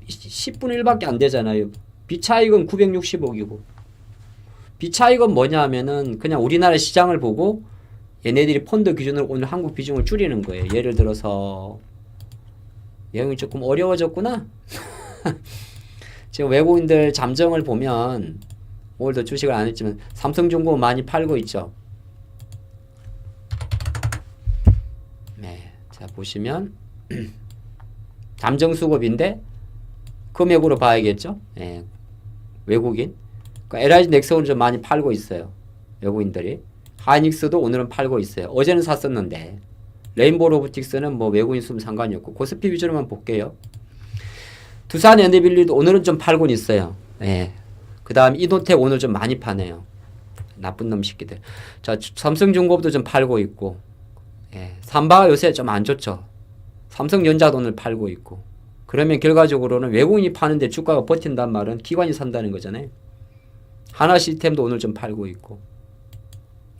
10분의 1밖에 안 되잖아요. 비차익은 960억이고. 비차익은 뭐냐 하면은 그냥 우리나라 시장을 보고 얘네들이 펀드 기준으로 오늘 한국 비중을 줄이는 거예요. 예를 들어서 내용이 조금 어려워졌구나. 지금 외국인들 잠정을 보면 오늘도 주식을 안 했지만 삼성중공업 많이 팔고 있죠. 네, 자 보시면 잠정 수급인데 금액으로 봐야겠죠. 네, 외국인. 그러니까 LIG 넥슨은 좀 많이 팔고 있어요. 외국인들이. 하이닉스도 오늘은 팔고 있어요. 어제는 샀었는데 레인보우 로보틱스는 뭐 외국인 수는 상관이 없고 코스피 위주로만 볼게요. 두산 엔드빌리도 오늘은 좀 팔고 있어요. 예. 그 다음 이노텍 오늘 좀 많이 파네요. 나쁜 놈 새끼들. 자, 삼성중공업도 좀 팔고 있고. 예. 삼바가 요새 좀 안 좋죠. 삼성전자도 오늘 팔고 있고. 그러면 결과적으로는 외국인이 파는데 주가가 버틴단 말은 기관이 산다는 거잖아요. 하나시스템도 오늘 좀 팔고 있고.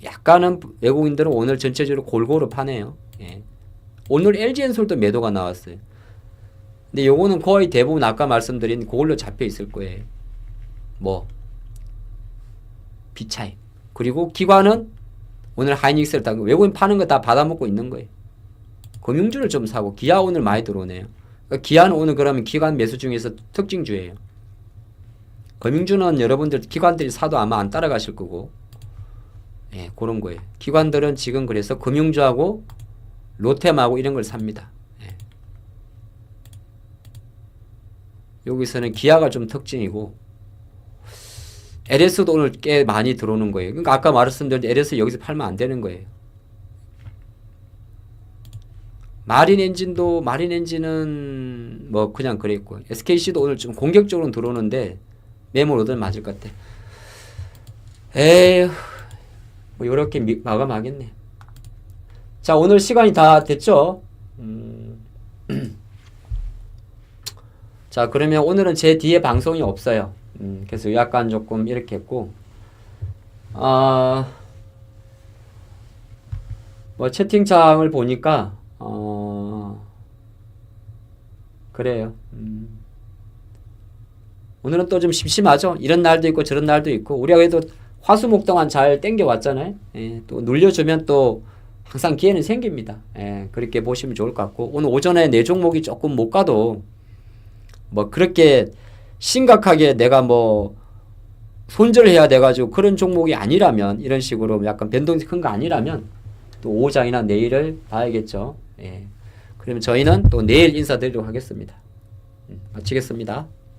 약간은 외국인들은 오늘 전체적으로 골고루 파네요. 예. 오늘 LG엔솔도 매도가 나왔어요. 근데 요거는 거의 대부분 아까 말씀드린 그걸로 잡혀 있을 거예요. 뭐 비차익. 그리고 기관은 오늘 하이닉스를 다 외국인 파는 거 다 받아먹고 있는 거예요. 금융주를 좀 사고 기아 오늘 많이 들어오네요. 그러니까 기아는 오늘 그러면 기관 매수 중에서 특징주예요. 금융주는 여러분들 기관들이 사도 아마 안 따라가실 거고, 예, 그런 거예요. 기관들은 지금 그래서 금융주하고 롯데하고 이런 걸 삽니다. 예. 여기서는 기아가 좀 특징이고, LS도 오늘 꽤 많이 들어오는 거예요. 그러니까 아까 말씀드린 LS 여기서 팔면 안 되는 거예요. 마린 엔진은 뭐 그냥 그랬고, SKC도 오늘 좀 공격적으로 들어오는데 매물 얻으면 맞을 것 같아. 에휴, 뭐 요렇게 마감하겠네. 자, 오늘 시간이 다 됐죠? 자, 그러면 오늘은 제 뒤에 방송이 없어요. 그래서 약간 조금 이렇게 했고, 뭐 채팅창을 보니까 그래요. 오늘은 또 좀 심심하죠. 이런 날도 있고 저런 날도 있고, 우리가 그래도 화수목동안 잘 땡겨왔잖아요. 예, 또 눌려주면 또 항상 기회는 생깁니다. 예, 그렇게 보시면 좋을 것 같고, 오늘 오전에 내 종목이 조금 못 가도 뭐 그렇게 심각하게 내가 뭐 손절해야 돼가지고 그런 종목이 아니라면, 이런 식으로 약간 변동이 큰 거 아니라면 또 오후장이나 내일을 봐야겠죠. 예. 그러면 저희는 또 내일 인사드리도록 하겠습니다. 마치겠습니다.